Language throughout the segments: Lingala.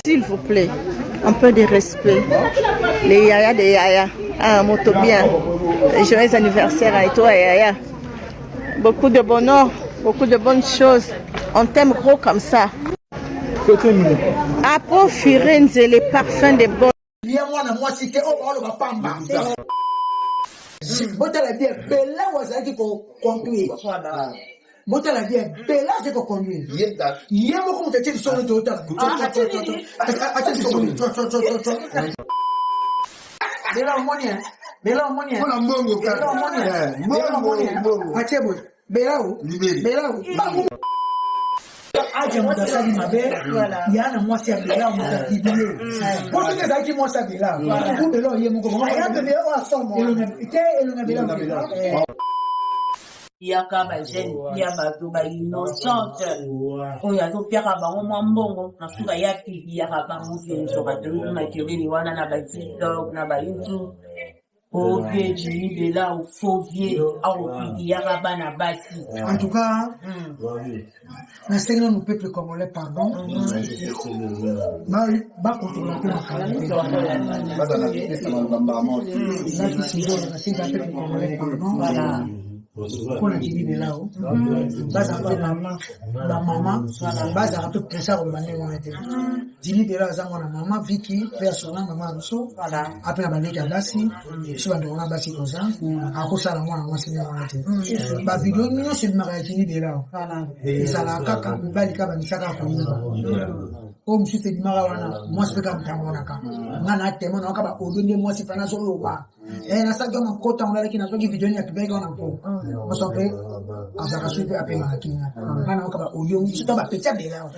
S'il vous plaît, un peu de respect. Les yaya des yaya. Ah, moto bien. Joyeux anniversaire à toi, yaya. Beaucoup de bonheur, beaucoup de bonnes choses. On t'aime gros comme ça. Après Firenze, les parfums de bonnes. Botala bien, Bella wazaki ko conduire. Botala bien, Bella c'est ko conduire. Yemo ko mutete di sono tota. Bella monia. Bella monia. Bona mbongo ka. Mbongo. Achebo. Bella o. Bella o. Aje mudasali mabe. Yana mwasi ya Bella mudasibile. Parce que zaki mwasi ya Bella. Ku Bella yemo ko. Aya Bella wa somo. Elona Bella. Yaka ba jeune ya bato ba innocente oyo azopiaka bango mwa mbongo na suka ya pipi yaka bango kenzo bato na keleni wana na ba TikTok na ba YouTube oke Jimmy Bella au fauvier au pipi yaka bana basi. En tout cas, na sengna no peuple congolais pardon. Ba contrôler la calamité. Voilà. Pour la Jimmy Bella, baza pe maman, ba maman, baza pe pressar au bané on était. Jimmy Bella zango na maman Vicky, personnel maman Rousseau, voilà. Après la balika basi, sur la dona basi koza, akosa la mwana mwasi on était. Ba vidéo nyo c'est mariage Jimmy Bella. Voilà. Et ça la kaka balika banisaka ko nyumba. Comme si c'était mara wana, moi c'est comme tamona ka. Ngana temo na kaba odonde moi c'est fana so loba. Na saka mon kota on la kina toki vidéo ni akibeka on po. Moi ça fait azaka suite après ma kina. Ngana kaba oyo ni to ba pecha Bella.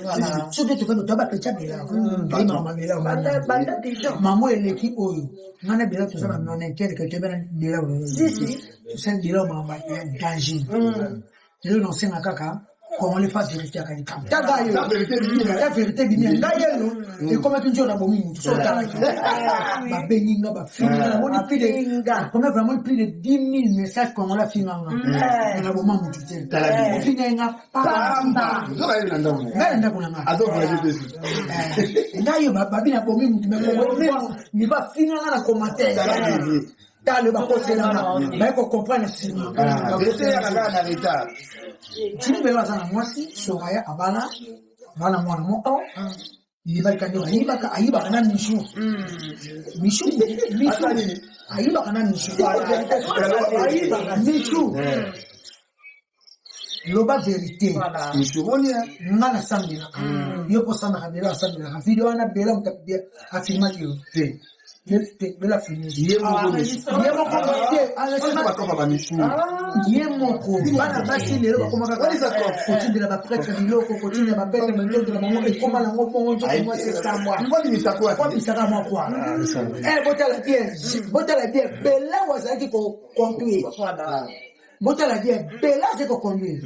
Surtout tu fais to ba pecha Bella. Ngai mama Bella banda déjà. Maman eleki oyo. Ngana Bella tout ça na non quelque que Bella. Si. C'est Bella mama danger. Je non c'est na kaka. Comment les fasse vérité à Kanika. La vérité bien. Et comment tu dis on a bon minute. Ma béninga, ma fille, on a plus de, on a vraiment plus de 10 000 messages comme on l'a fini. On a bon moment tu sais. On finit n'a pas. D'ailleurs, ma bien a bon minute, mais il va finir dans le commentaire. Dans le bas là, mais faut comprendre si. Jimmy Bella zana mwasi Soraya abana bana mwana moko yibaka ndio ayiba kana mishu ayiba kana mishu loba vérité mishu bonia ngana sambila yopo sana kabila sambila video wana Bella mtabia afirma hiyo Bella fini yemo bana basi lelo bakoma ka waliza kwa kutindira ba prêtre biloko kutindira ba pete mendo la maman et comment la ngopo njo moi c'est ça moi ngoni misakwa kwa misaka moi kwa botala bien Bella wazaki ko conduire botala bien Bella c'est ko conduire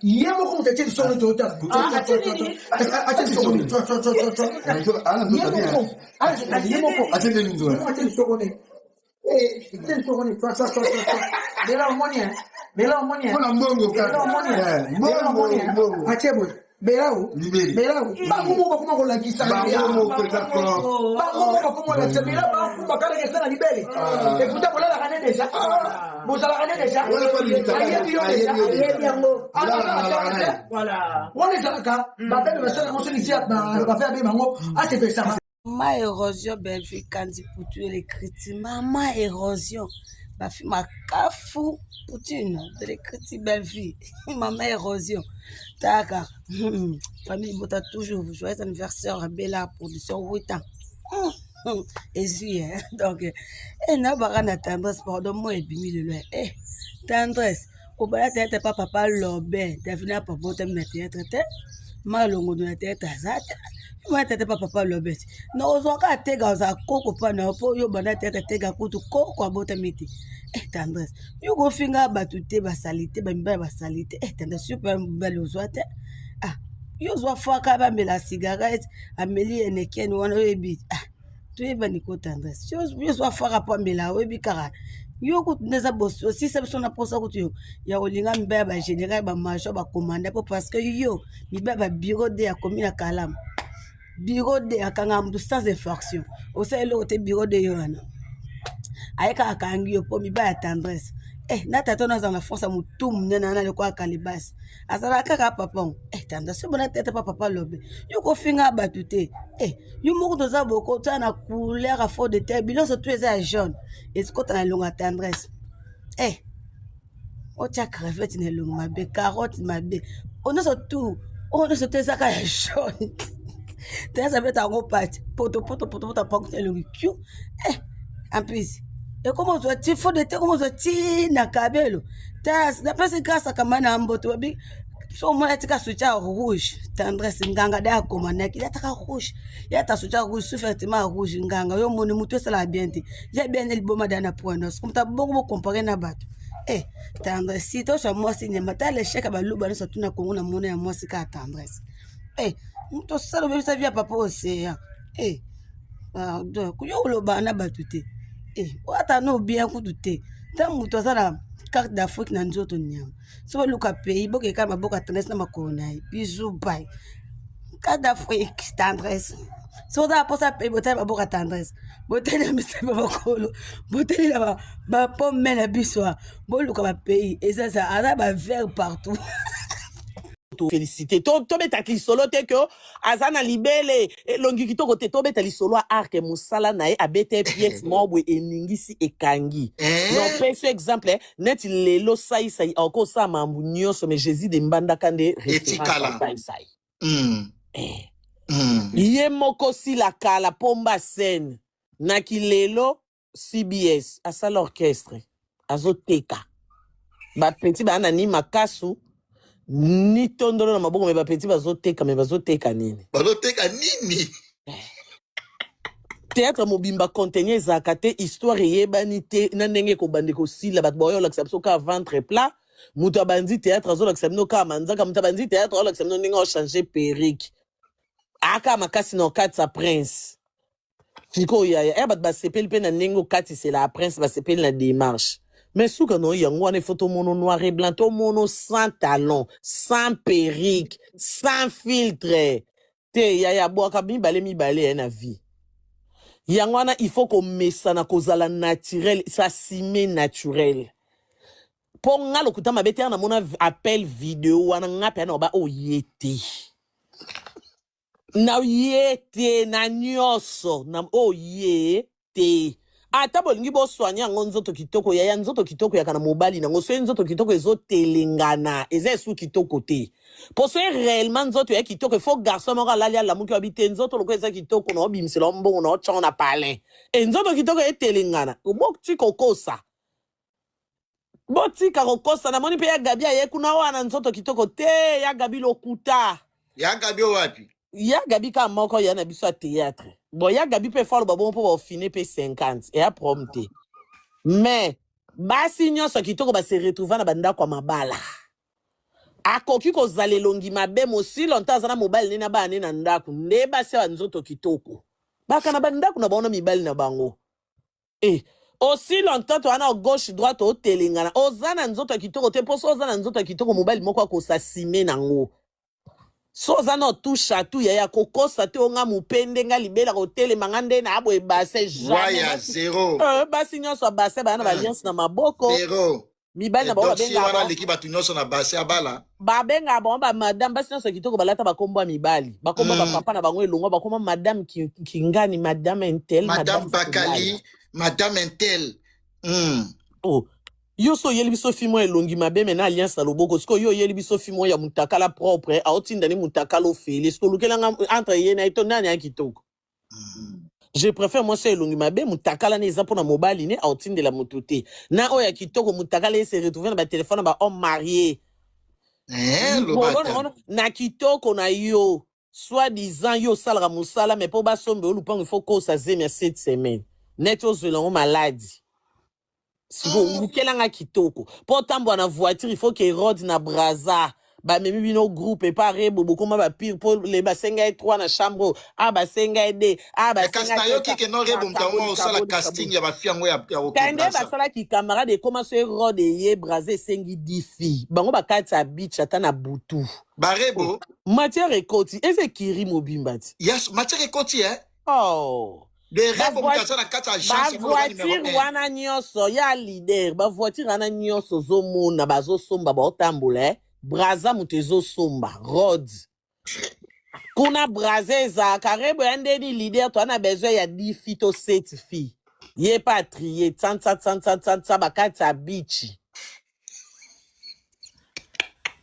yemo ko mutete sono tota Bella monia. Bona mbongo ka. Mbongo. Achebo. Bella o. Ba kumo ko la kisa. Ba kumo ko la kisa. Bella ba kumo ka la kisa na libele. Et pourtant voilà la canne déjà. Vous la canne déjà. Voilà. On est là ka. Ba belle personne on se dit ba faire bien mango. Ah c'est fait ça. Maman érosion Belleville Kandi pour tuer les critiques. Maman érosion. Ma fille m'a cafou poutine de les critiques Belleville. Maman érosion. D'accord. Famille Bota toujours. Joyeux anniversaire à Bella pour 8 ans. Et juillet. Donc, et n'a pas de tendresse. Pardon-moi et bimi le lait. Tendresse. Au bas de ta papa l'obé. T'as venu à papa t'aimes la théâtre. Malongo de la tête à ça. Moi, t'étais pas papa l'obé. Non, on s'en a té gaza coco pas na po yo bana tête té ga kutu coco à bota miti. Tendresse. You go finger batute ba salité ba mba ba salité. Tendresse super belle ozoate. Ah, yo zo faka ba me la cigarette, Amélie eneken wana webi. Ah, tu es ba niko tendresse. Yo zo faka pa me la webi kara. Yo ko neza boss aussi ça son aposa ko tu ya olinga mba ba général ba major ba commander parce que yo mi ba bureau de ya commune Kalam. bureau de akanga mdu sans infraction osa ele ote bureau de yoana ayeka akangi yo po miba ya tendresse na tata na zana force mutum nena na lekwa kalibas asala kaka papa tendresse bona tete papa lobe yo ko finga batute yo moko toza boko ta na couleur à fond de terre biloso tu eza jaune est-ce que na longa tendresse otia crevette na longa mabe carotte mabe on a tout eza ka jaune tesa beta ngo pati poto pa le kiu en plus et comment tu as fond de terre comment tu na kabelo tas la place grâce à kamana mboto bi so mona tika soutien rouge tendresse nganga da komana ki ta rouge ya ta soutien rouge souffrement rouge nganga yo moni muto sala bien te j'ai bien le boma dana point comme ta bongo comparer na bato tendresse si to so moi signe mata le chèque ba luba so tuna kongo na mona ya moi sika tendresse muto sala be sa via papa océan donc yo lo bana batute wata no bien kudute ta muto sala carte d'Afrique na nzoto nyama so luka pays boke kama boka tendresse na makona bisou bye carte d'Afrique tendresse so da posa pays botel boka tendresse botel misa bakolo botel la ba pomme na biswa bo luka ba pays et ça ara ba vert partout. Félicité to betaki solo te que azana libele longi kitoko te to betali solo arc musala na abete pièce mobwe eningisi ekangi non pe ce exemple net lelo sai encore ça mambu nyonso mais Jésus de mbanda kande etikala Iye moko si la kala pomba scène na kilelo CBS asa l'orchestre azoteka ba petit ba nani makasu ni tondolo na maboko me ba petit bazoteka nini théâtre mobimba contenir zakate histoire yebanite na ndenge ko bande ko sila bat boyo l'acception ka ventre plat muta bandi théâtre zo l'acception ka manzaka muta bandi théâtre l'acception ndenge o changer perruque aka makasi no katsa prince fiko ya bat ba sepel pe na ndenge kati c'est la prince ba sepel na démarche. Mais sous que non, il y a une photo mono noir et blanc, tout mono sans talons, sans perruque, sans filtre. Te ya boa kabi balé mi balé na vie. Yangwana il faut qu'on mette ça na kozala naturel, ça simé naturel. Pour nga lokuta mabete na mona appel vidéo wana ngape na ba oyete. Na oyete na nyoso na oyete. Ata bolingi bo soigner nzoto kitoko ya nzoto kitoko ya kana mobali na ngoso nzoto kitoko ezotelengana eza su kitoko te pour ce réellement nzoto ya kitoko il faut garçon moko alalia la muki habite nzoto loko eza kitoko na obimisela mbongo na ochona palin nzoto kitoko etelengana obokti kokosa boti kokosa na moni pe ya gabi ya kuna wana nzoto kitoko te ya gabi lokuta ya gabi wapi ya gabi ka moko ya na biso théâtre bon ya gabi pe falo babon po finir pe 50 et a prompté mais basi nyonso kitoko ba se retrouver na banda kwa mabala akoki ko zale longi mabe mosi longtemps zana mobile nena ba nena ndaku nde basi wa nzoto kitoko baka na banda kuna baona mibali na bango aussi longtemps to ana gauche droite o telengana ozana nzoto kitoko te poso ozana nzoto kitoko mobile moko ko sasime nango soza no toucha tu ya kokosa te onga mupende nga libela hôtel mangande na abo ebase jamais waya zéro basi nyonso base bana ba alliance na maboko zéro mibali na ba benga wana leki batu nyonso na base abala ba benga ba madame basi nyonso kitoko balata bakomba mibali bakomba ba papa na bango elongo bakomba madame kingani madame Intel madame Bakali madame Intel yo so yeli biso fimo elongi mabe mena alliance na loboko siko yo yeli biso fimo ya mutakala propre aotinda ni mutakala ofeli siko lukelanga entre ye na ito nani ya kitoko je préfère moi c'est elongi mabe mutakala ne za pona mobile ne aotindela mututé na oya kitoko mutakala se retrouver na ba téléphone ba homme marié na kitoko na yo soit disant yo salra musala mais po ba sombe olupango il faut ko sa zemia 7 semaines neto zelongo maladie. Si vous kelanga kitoko, pour tambo na voiture, il faut que rode na braza. ba memi bino groupe et pas rebo bokoma ba pire pour les basenga 3 na chambre ah basenga 2 ah basenga Castayo qui que non rebo mtango au sala casting ya ba fiango ya kande basala ki camarade commence rod ye braser sengi difi bango bakati a beach ata na butu barebo matière ekoti ese kiri mobimbati yes matière ekoti oh de rebo mtasa na kati agence ko voiture wana nyonso ya leader ba voiture wana nyonso zomona bazosomba baotambola braza mutezo somba rod kuna brazeza karebo yandeni leader to ana besoin ya 10 filles to 7 filles ye pas trier tsa bakati a beach.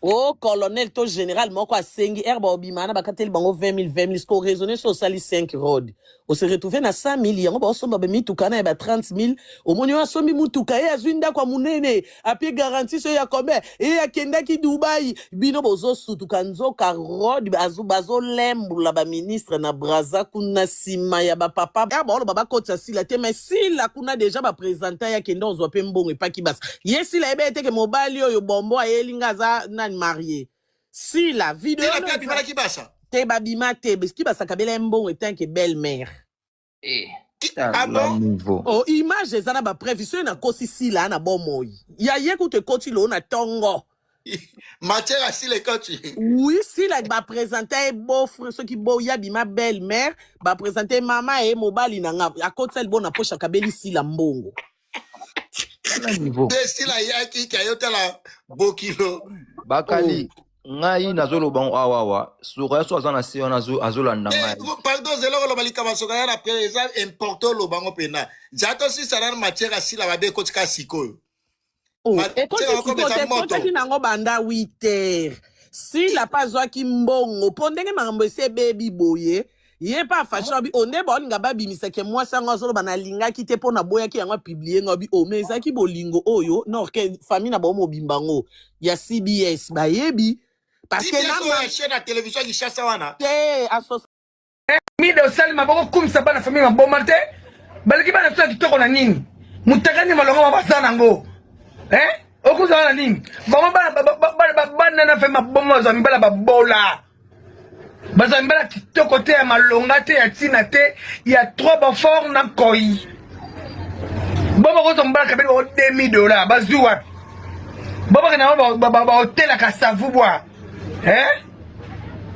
Oh, colonel, to général, moi, quoi, sengi, herba, obimana, bakatel, bango, 20 000, ce qu'on raisonnait sur sali 5 rods. On se retrouvait na 100 000, on va somba, mi, tukana, eba 30 000, au monio, a sombi, moutuka, e, azwinda, kwa mounene, a pied garanti, so ya kombe, e, a kenda ki Dubai, bino, bozo, sutukanzo, ka rod, bazo, lembu, la ba ministre, na braza, kuna sima, ya ba papa, herba, olo, baba, kota, si la te, mais si la kuna déjà, ba présenta, ya kenda, on zope mbong, e pa ki bas. Yes, si la ebe, ete, ke mobile, yo, bombo, a elinga, za, nan, marié. Si la vidéo te babima te qui ba sakabela mbongo etant que belle-mère. Ah bon? Oh image ezana ba prévision na kosi si la na bon moyi. Ya yeku te koti lo na tongo. Matière à si les cotis. Oui, si la ba présenter beau frère ce qui beau ya bima belle-mère, ba présenter maman et mobali na nga a koti el bon na poche kabeli si la mbongo. Si la yaki ki ayota la bokilo. Bakali ngai nazolo bango awawa sura so azana se on azolanda ngai pardon zelo lo balika basoka ya après ça importo lo bango pena jato si sarana matière si la babe kotika siko oh et quand tu nango banda 8h si la pas zwa ki mbongo pondenge mangambo se baby boye ye pa fashion bi onde bon nga babi misake moi sanga solo bana linga ki te pona boya ki yango publier ngobi o meza ki bolingo oyo no ke famille na bo mobimbango ya CBS ba yebi parce que na chaîne à télévision qui chasse wana eh asos mi do salima bako kumsa bana famille mabomate baliki bana tsa kitoko na nini mutakani malongo mabasana ngo okuza wana nini bana na famille maboma za mbala babola baza mbala kitoko te ya malonga te ya tina te ya 3 bafor na koi baba ko zo mbala kabeli $2000 bazuwa baba kana ba hotel ka savu bwa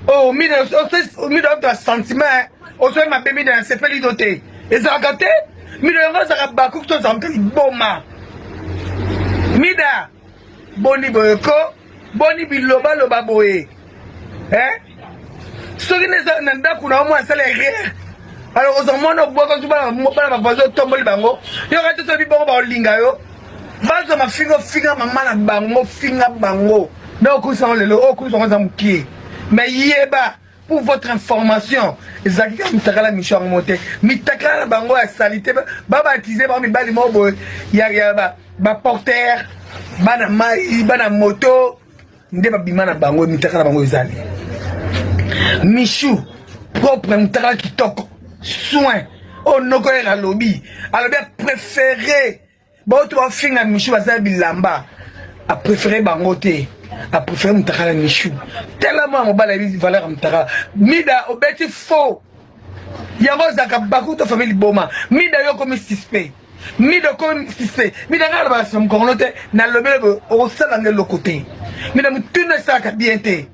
oh mi de sentiment o so ma bébé dans c'est peli doté et ça gâté mi de nga ça ba ku to zampeli boma mida boni boyoko boni biloba loba boye soki neza na ndako na mwa sala rien alors aux hommes no boko zuba ba bazo tomboli bango yo ka to bi bango ba linga yo bazo ma finga mama na bango finga bango donc ku sa lelo o ku so za mukie mais yeba pour votre information ezaki ka mitakala mission monter mitakala bango ya salité ba baptiser ba mi bali mobo ya ba porteur bana mai bana moto nde ba bimana bango mitakala bango ezali Michou, propre mtara kitoko, soin, oh noko era lobby, alors bien préféré, bon tu vas finir Michou à Zabilamba, a préféré Bangote, a préféré mtara Michou, tellement mon bal a valeur mtara, mida obeti faux, yango zaka baku to famille boma, mida yo comme suspect, mida comme suspect, mida ngala ba som konote na lobby au salangé le côté, mida mutune sa ka bien te,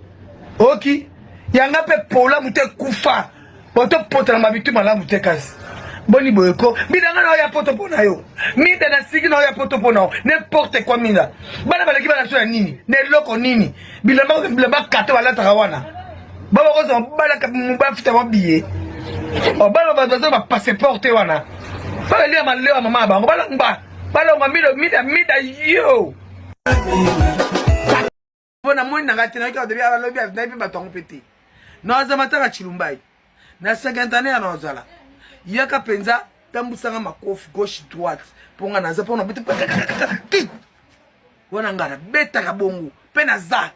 ok. Yanga pe pola mute kufa boto poto na mabitu mala mute kasi boni boyeko bidanga na ya poto pona yo mida na sigi na ya poto pona n'importe quoi mina bana balaki bana so nini ne loko nini bilamba kato wala tarawana baba ko so bala ka mba fita mabiye o bala ba zo ba passport wana bala le ma le mama bango bala ngba bala ngwa mida yo bona moni na gatina ka de ya lobi na bi batongo peti Noza mataka chilumbai. Na 50 ans na ozala. Yaka penza tambusanga makofi gauche droite. Ponga naza pona bitu. Wana ngara beta ka bongo. Pena za.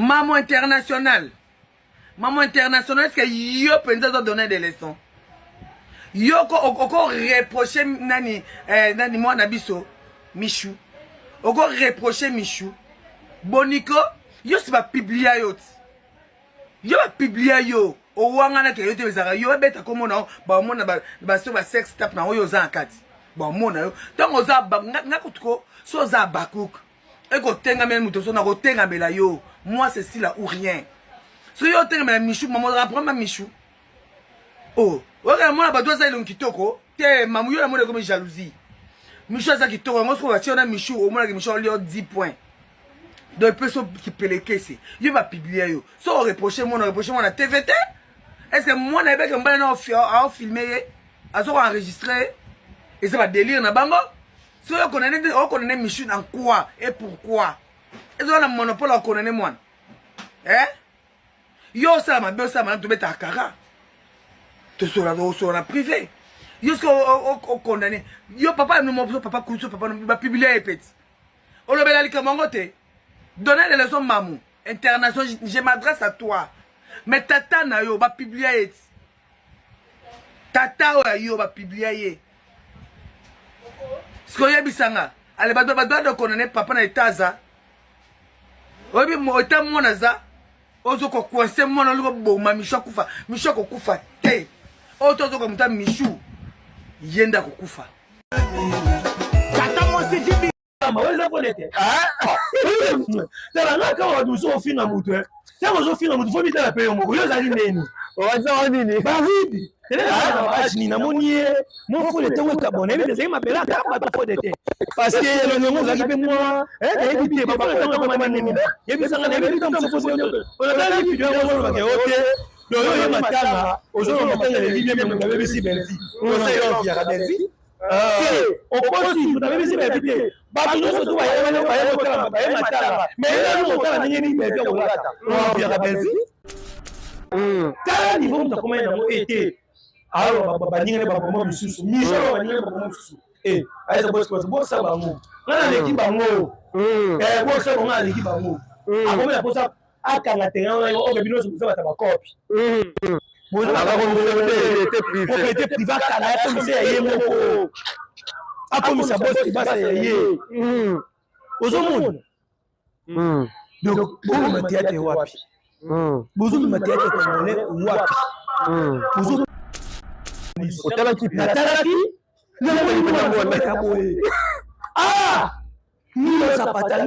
Maman international. Maman international est-ce que yo penza doit donner des leçons. Yoko oko reprocher nani moi na biso Michou. Oko reprocher Michou. Boniko, yo si ba publier yo. Yo ba publier yo. O wanga ke yo te bezaka yo beta komo na ba mona ba so ba sex tap na yo za akati. Ba mona yo. Donc oza ba ngakutuko so za bakuk. E ko tenga men muto so na ko tenga mela yo. Moi c'est si là ou rien. So yo tenga mela Michou, maman reprend ma Michou. Oh, regarde moi ba doza ile nkitoko. Te mamu yo la mona comme jalousie. Michou za kitoko ngo so ba tiona Michou au moins que Michou lui 10 points. Donc personne qui peut les caisser. Yo va publier yo. So reprocher moi na TVT. Est-ce que moi na beka mbana na filmer a so enregistrer et ça va délire na bango. Si on connaît Michou en quoi et pourquoi? Est-ce qu'on a un monopole à connaître moi? Hein? Yo ça m'a bien ça m'a tout mettre à cara. Tu seras privé. Yo ce qu'on connaît. Yo papa nous mon papa cousu papa nous va publier petit. On le bela likamangote. Donner les leçons mamou. International je m'adresse à toi. Mais tata na yo va publier. Tata yo va publier. Ce que y'a bisanga, allez ba de connaître papa na etaza. Obi mo eta mona za. Ozo ko coincer mona luko boma Michou kufa te. Oto zo ko muta Michou. Yenda kufa. Tata mo se dibi. Ma weza bonete. Ah. Tala ngaka wa duso ofina mutu. Tala zo ofina mutu fo bitala pe yo moko. Yo zali neni. Oza wanini? Baridi. Ni na monier mon fou était un cabonné mais c'est m'appelle à pas trop de thé parce que le nom ça qui moi et puis papa on m'a nemi et puis ça on a vu comme ça on a vu vidéo on va que OK le matanga aujourd'hui on a vu bien on avait ici Belfi on sait on vient à Belfi on continue on avait ici Belfi ba nous surtout ba matanga mais là nous on a nini Belfi on vient à Belfi quand niveau de comment on était alors baninga ba bomba misusu misho baninga ba bomba misusu aiza boss ça bango ngana leki bango boss ça ngana leki bango akomela posa akanga tenga o bebino so ba ta ba copy bozo ba ko était privé kala ya komisa ye moko akomisa boss basa ye bozo mon donc bozo matiate wapi bozo matiate tongole wapi bozo Otalaki ah Nilo zapata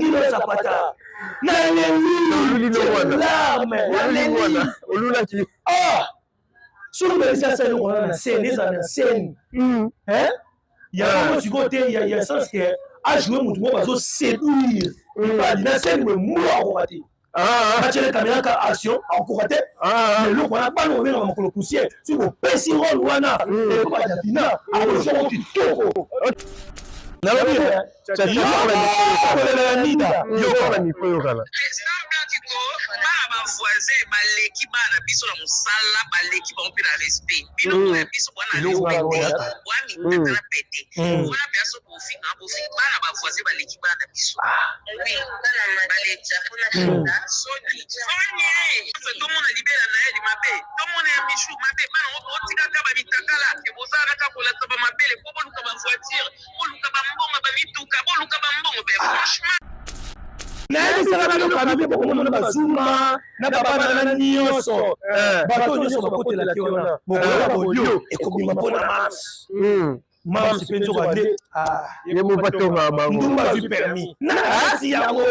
Olulaki ah solo ça c'est on a scène hein il y a du côté il y a sens que a jouer mon tour bazo séduire la scène moi on va dire ah tu as caméra ka action encore raté mais le on a pas le même en poussière sur le petit rôle wana et pas la finale à le jour qui toko na la nida yo kwa ni kwa kala voisin baleki bana biso na musala baleki ba mpira respect bino ya biso bwana respect wami tata pete wana biso bofika bana ba voisin baleki bana biso oui bana balecha kuna soni to mona libera na eli mabe to mona ya Michou mabe bana otika ka ba bitakala ke bozana ka kola to ba mabele po boluka ba voiture boluka ba mbonga ba mituka boluka ba mbonga be franchement Nani sala na kambi ko mona bazuma na baba na nyoso bato nyoso bakotela kiona bokola bodio ekobima pona mas penzo bade yemo batonga bango ndumba zu permis na asi yango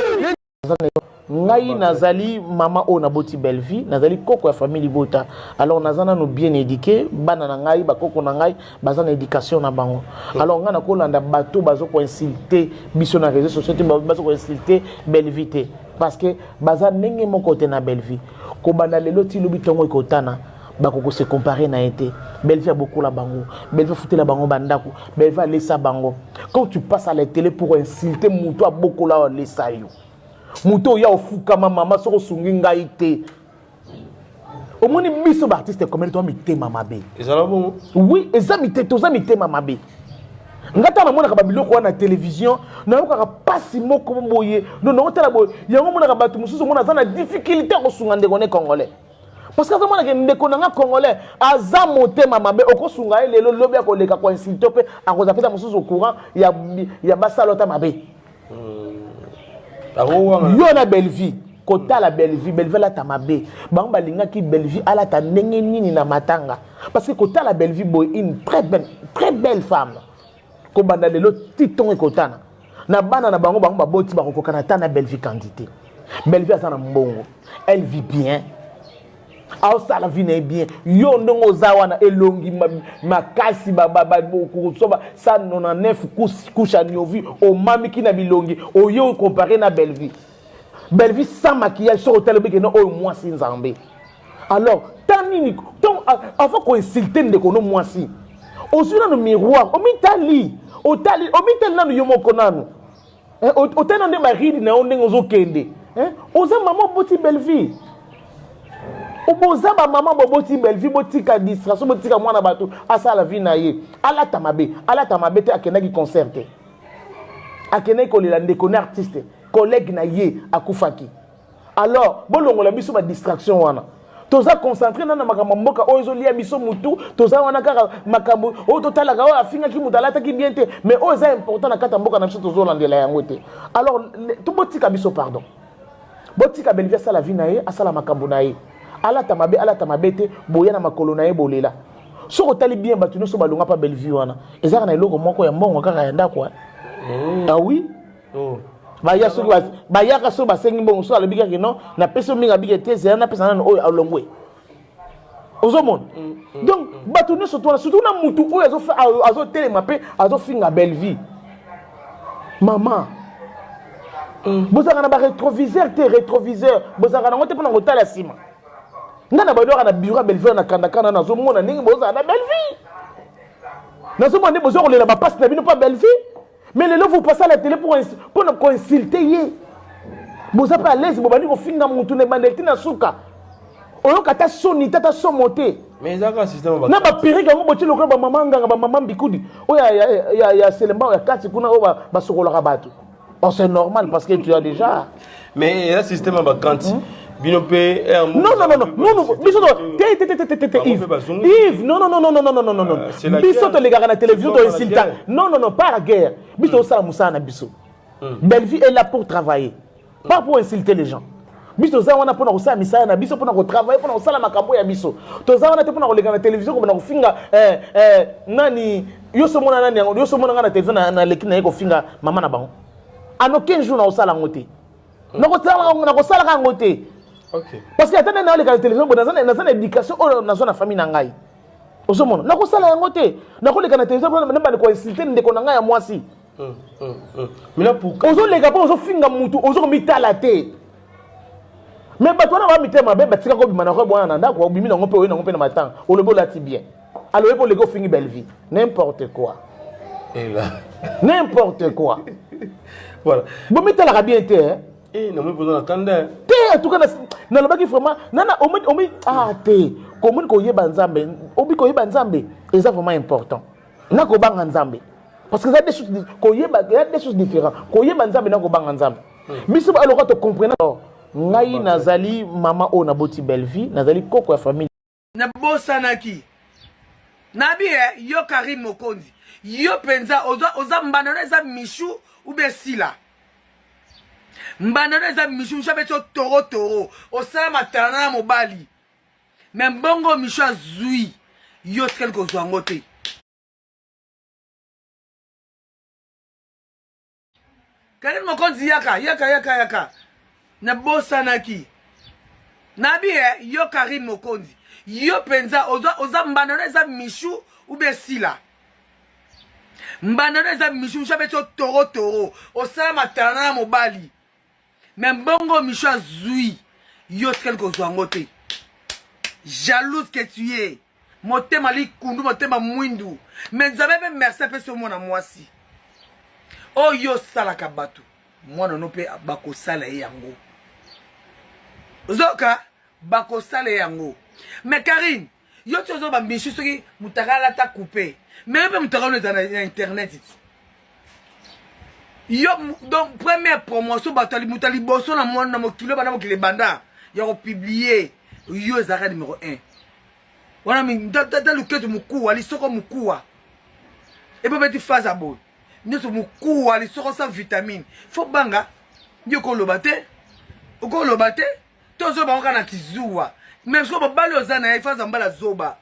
ngai nazali mama o na boti belle vie nazali koko ya famille bota alors nazana no bien éduqué bana na ngai ba koko na ngai bazana éducation na bango alors ngana ko landa bato bazo ko insulter biso na réseaux sociaux bazo ko insulter belle vie te parce que baza ndenge moko te na belle vie ko bana lelo ti lobi tongo ikotana bakoko se comparer na été belle vie a beaucoup la bango belle vie fouter la bango bandako belle vie laisser bango quand tu passes à la télé pour insulter muto a beaucoup la laisser yo muto ya ofuka mama soko sungi ngai te omoni biso ba artiste comme toi mité mama be ezala bon oui ezamité toza mité mama be ngata na mona ka babiloko na télévision na yoka pasi moko boye non tala boye yango mona ka batu mususu mona za na difficulté ko sunga ndeko congolais parce que mona ke ndeko na congolais aza moté mama be okosunga lelo lobi akoleka ko insulter pe akoza peta mususu courant ya basalota mabe Yo na belle vie. Kota la belle vie la tamabe. Bamba linga ki belle vie ala ta ndenge nini na matanga. Parce que kota la belle vie boy une très belle femme. Ko banda lelo titon e kotana. Na bana na bango bango boti ba kokana ta na belle vie quantité. Belle vie asana mbongo. Elle vit bien. Aw sala vie na bien. Yo ndongo zawana elongi makasi ba soba 199 couche nyovi o mami ki na bilongi o yo comparé na belle vie. Belle vie sans maquillage sur hôtel que non au moins si nzambe. Alors tant avant qu'on insulte de kono moi si. Au sur le miroir, au mitali, au mitel na yo mokonanu. Au tena de mari na on ngo kende. Oza maman boti belle vie. Oboza ba maman boti belle vie boti ka distraction boti ka mwana bato asa la vie na ye. Ala tamabe te akena ki concerte. Akena ko le ndeko na artiste. Collègue na ye akufaki. Alors, bolongo la biso ba distraction wana. Toza concentré na makambo mboka ozo lia biso mutu, toza wana kaka makambo o totala ga afinga ki mutalata ki bien te, mais oza important na kata mboka na biso tozo landela yango te. Alors, to botika biso pardon. Botika belvia sala vie na ye, asala makambo na ye. Ala tamabe te, boya na makolo na ye bolela. So otali bien batu no so balonga pa belvie wana. Ezaka na eloko moko ya mbongo kaka ya ndako. Ah oui? Oh. Baya ka so basengi bon so alobika ke non na peso minga bige tese na pesa na oyo alongwe ozomon donc batu ne surtout na mutu oyo azo telema pe azo finga belle vie maman bozaka na ba rétroviseur bozaka na ngote pona ngotala sima ngana badora na bureau belle vie na kanda na zo mona ningi bozaka na belle vie na zo mona bozoko lela ba passe na bino pas belle vie. Mais les gens vous passez à la télé pour nous consulter. Vous êtes à l'aise, vous allez vous finir mon tour de bandette na souka. Oyo kata soni tata somote. Mais ça un système na ba périque ngo boti lokolo ba maman bikudi. Ya selemba ya kati kuna ba sokola batu. Oh c'est normal parce que tu as déjà. Mais il y a un système ba kanti. Binopé non bisoto Yves non bisoto les gars na télévision do insultant non pas la guerre bisoto ça musa na biso belle vie est là pour travailler pas pour insulter les gens biso za wana pona kosa misala na biso pona ko travailler pona kosala makambo ya biso to za wana te pona kolega na télévision ko na kofinga nani yo so mona na télévision na lekina ko finga mama na bango ano 15 jours na osala ngote na kosala ka ngote. Okay. Parce que attendez na les télévision dans une éducation dans une famille na ngai. Osomona na ko sala yango te na ko leka na télévision na ba ko insulter ndeko na ngai ya mwasi. Mais là pourquoi ozo lega po ozo finga mutu ozo mitala te. Mais ba toi na ba mitema be batika ko bimana ko bwana na ndako bimi na ngope oyo na ngope na matanga. O le bolati bien. Alors il faut lego fingi belle vie. N'importe quoi. Et là n'importe quoi. Voilà. Bo mitala bien te hein. Non mais besoin d'entendre. En tout cas na lobaki vraiment nana omi te komuni ko yeba nzambe obi ko yeba nzambe c'est vraiment important na ko banga nzambe parce que ça des choses ko yeba il y a des choses différentes ko yeba nzambe na ko banga nzambe biso ba alors to comprendre ngai nazali mama o na boti belle vie nazali koko ya famille na bosanaki nabi yo Karim Mokonzi yo penza oza mbana za Michou ou Besila mbana eza Michou chabeto toro osala matana mobali mais mbongo Michou azui yo tel ko zwango te Karim Mokonzi yaka na bosanaki nabi yo Karim Mokonzi yo penza oza mbana eza Michou ou Besila mbana eza Michou chabeto toro osala matana mobali mais mbongo Michou azui yo tel ko zwango te jalouse que tu es motema li kundu motema mwindu mais nzambe pe merci pe so mona mwasi o yo sala kabatu mwana no pe bakosala yango zoka bakosala yango mais Karine yo tozo ba Michou soki mutakala ta couper mais pe mutakala na internet yo donc première promotion batali mutali boso na mwana mokilo bana mokile banda ya ko publier yo zaka numéro 1 wana mi data luketo mukuu ali soko mukuu et peut petit phase abo nyoso mukuu ali soko sans vitamine faut banga Yo koloba te. Okoloba te. Tozo ba okana kizuwa. Même si on balo zana, il faut zambala zoba.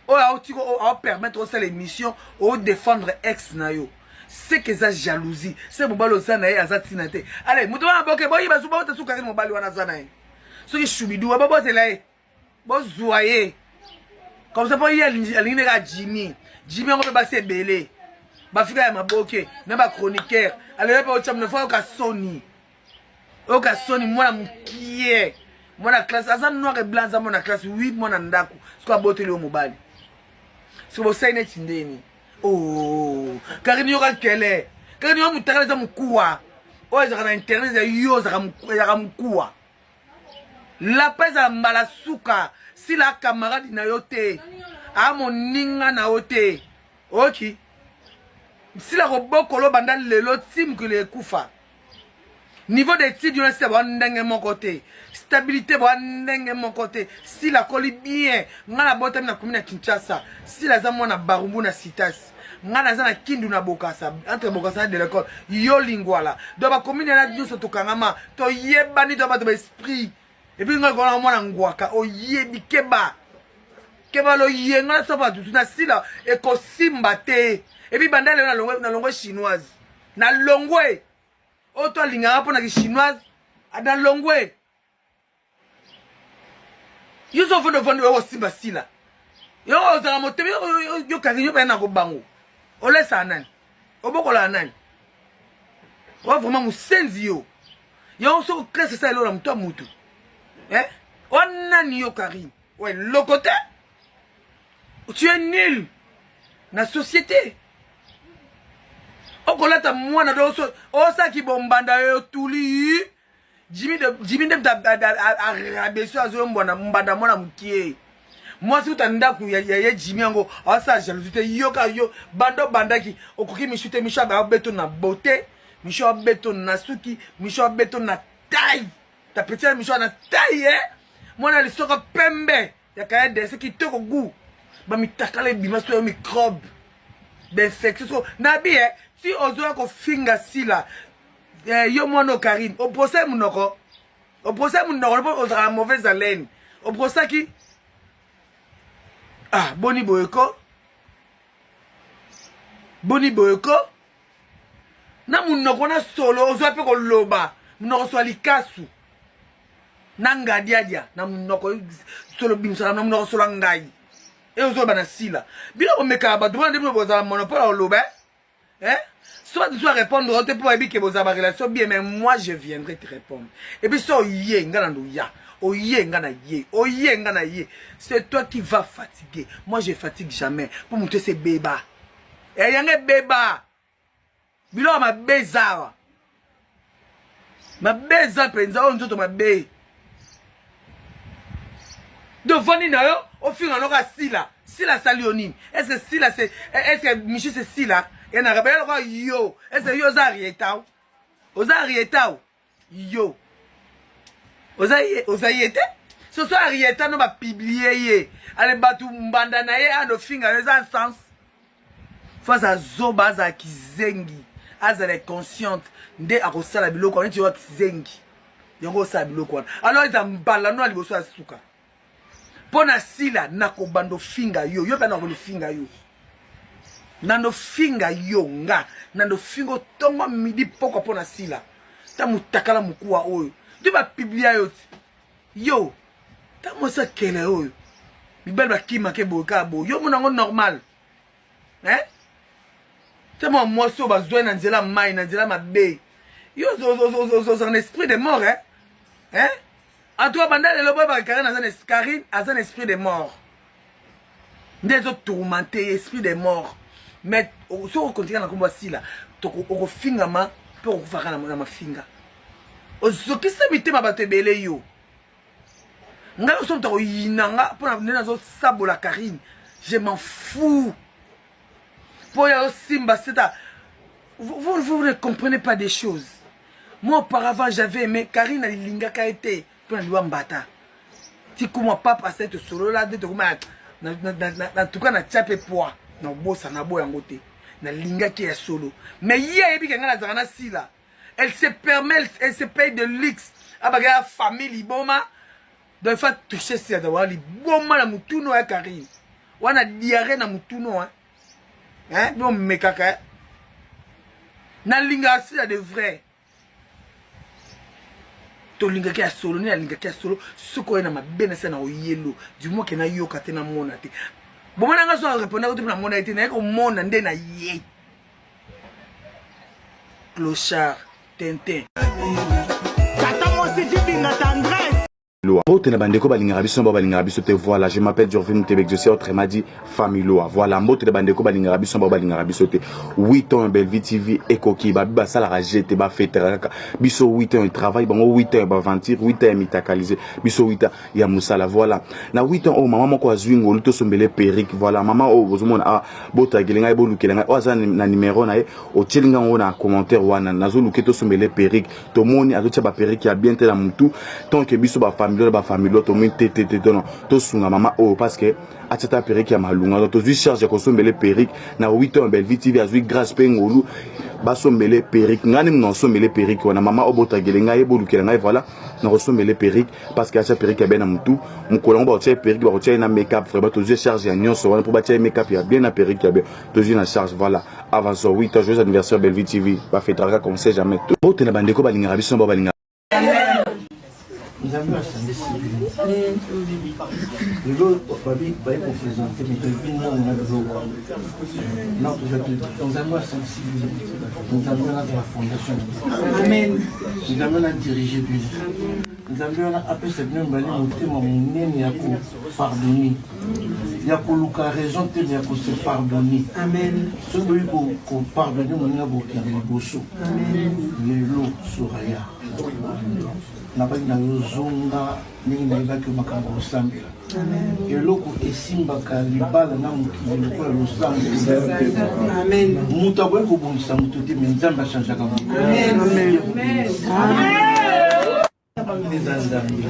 On permettre aussi l'émission, on défendre ex nayo. C'est que ça jalousie. C'est mon balo zana et azatinate. Allez, moutoua boke boy bazuba ta soukari mon balo wana zana. Ce qui choubidou, babo c'est là. Bon zoyer. Comme ça pour y aller à Jimmy. Jimmy on peut passer belé. Bafika ya maboke, na ba chroniqueur. Allez pas au cham ne faut ka Sony. Oka Sony moi mukie. Moi la classe azan noir et blanc za moi na classe 8 moi na ndaku. Siko aboteli o mobali. Siko bo saine tindeni. Oh, Karine yoka kele. Karine yo mutaka za mukuwa. O za na internet ya yo za mukuwa. La pesa mbala suka si la camarade na yote. A mon ninga na yote. OK. Si la roboko lo banda lelo tim que les kufa. Niveau d'études, il y a un mon côté. Stabilité, il y a mon côté. Si la colle bien, on a la botte na commune Kinshasa. Si la zamo na Barumbu na Citas. On a la Kindu na Bokassa. Entre Bokassa de l'école. Yo lingwala. Dans la commune, il y a deux autres kangama. To yebani to ba de esprit. Et puis on a la ngwaka. O yebi keba. Keba lo yenga so ba tout na sila. Et ko simbate. Et puis banda le na longwe chinoise. Na longwe. Auto lingara pour la chinoise dans longwe. Yo so fo de vendre o simbasila. Yo za moto yo kaginyo ba na ko bango. O laisse anan. O bokola anan. O vraiment musenzi yo. Yo so classe ça lo la muto mutu. On a ni yo Karim. Ouais, le côté. Tu es nul. Na société. Okolata mwana doso osa ki bombanda yo tuli Jimmy de arabeso azo mbanda mwana mukie. Moi si utanda ku ya Jimmy ngo asa jalousie yo ka yo bandaki okoki mishute misha ba beton na beauté, misha beton na suki, misha beton na taille. Ta petite misha na taille mwana lisoka pembe ya kaya de ce qui te ko goût. Ba mitakale bimaso yo microbe. D'infection nabi si ozoa ko finga sila yo mono Karine au procès munoko ozara mauvaise haleine au procès qui boni boyeko na munoko na solo ozoa pe ko loba munoko so likasu na ngadiadia na munoko solo bimsala na munoko solo ngai et ozoa na sila bila o meka ba demande de bozala monopole au loba. Soit tu dois répondre, on te peut dire que vous avez une relation bien, mais moi je viendrai te répondre. Et puis ça, c'est toi qui vas fatiguer. Moi je fatigue jamais. Pour monter ces bébas. Et il y a un béba. Bilo ma béza. Ma béza, penza, on dit ma bé. Devant nous, au fil on aura Sila. Sila Salionine. Est-ce que Sila c'est. Est-ce que Michel c'est Sila? Et on a rappelé yo. Est-ce que yo Zarietao? Ozarietao? Yo. Ozariete? Ce soit Arieta, nous va publier. Allez, batu mbandanaye, à nos fingers, dans un sens. Face à Zoba, à Kizengi. Elle est consciente. Dès à Rosa la bilo, quand tu vois Kizengi. Yongo sa bilo, quoi. Alors, ils ont balano, ils vont se souka. Pona sila nako bando finga yo yo bana ko finga yo nando finga yo nga nando fingo tongo midi poko pona sila ta mutakala mukuwa oyo tu ba biblia yo ta mosa kele oyo bibel ba kima ke boka bo yo monango normal ta mo moso ba zo na nzela mai na nzela mabe yo zo un esprit de mort à toi, bandal et le boy Karine a un esprit de mort. Des autres tourmentés, esprit de mort. Mais si on continue à la si là, on finga ma pour faire ma finga. Ce qui s'est mis ma batte belé yo. Nous sommes dans Yinanga pour venir dans un sable la Karine. Je m'en fous. Pour y aller Simba, c'est à. Vous ne comprenez pas des choses. Moi auparavant j'avais aimé Karine Linga Kaete. Mbata ti kuma papa cette solo là de kuma na tuka na chape poa na bosa na boya ngote na linga ki ya solo mais yé ebi kanga na zana sila Elle se permet, elle se paye de luxe. Ah, bah, la famille, liboma. Donc, il faut toucher ça d'abord. Liboma, la moutuno, hein, Karim. On a diarrhée, na moutuno, hein. Hein, bon, mais caca. Na linga, c'est de vrai. To linga ki a solo, ni la linga ki a solo. Soko ena ma bene sa na o yellow. Du moins, que na yo kate na mona te. Bon, moi, n'a pas répondu à la mona te. Na yeko mona, nde na ye. Clochard, Tintin. Mbote na bandeko balingaka biso mbo balingaka biso te voilà je m'appelle Jorvin Tebek je suis autrement dit famille loa voilà mbote na bandeko balingaka biso mbo balingaka biso te 8 ans Belleville TV ekoki ba biba sala rajete ba fêter kaka biso 8 ans il travaille bango 8 ans ba aventure 8 ans mitakaliser biso 8 ans ya musala voilà na 8 ans oh maman moko azwi ngolu to sombele perrique voilà maman oh bozomona ah bota gelenga bo lukelenga oza na numéro na ye o tchelinga ngona commentaire wana nazo luke to sombele perrique to moni azocha ba perrique ya bien te la mutu tant que biso ba famille ba famille to min tete non to sunga mama oh parce que atata perrique ya malunga to zui charge ko sombele perrique na 8 ans Belleville TV azui grâce pe ngolu ba sombele perrique ngani non sombele perrique wana mama obota gelenga ye bo lukelenga voilà na sombele perrique parce que acha perrique ya bien na mutu mukolongo ba ocha perrique ba ocha na make-up vraiment to zui charge ya nyonso wana pour ba tia make-up ya bien na perrique ya bien to zui na charge voilà avant so 8 ans joyeux anniversaire Belleville TV ba fêtera comme c'est jamais tout na bandeko balingaka biso ba balingaka nous avons un service civil. Nous avons présenté, mais nous avons un service civil. Nous avons la fondation. Amen. Nous avons un dirigé. Nous avons appelé cette même année, il y a pardonner. Il y a pour Lucas raison, il y a pour se pardonner. Amen. Ce que vous pardonnez, on a beaucoup de bosso. Amen. L'eau Soraya. Nabaki na yozonga ningi na ibaki makambo osambela eloko esimbaka libala na mokili lokola losambela amen mutu aboyi kobongisa mutu te me nzambe achangeaka mutu eza nzambe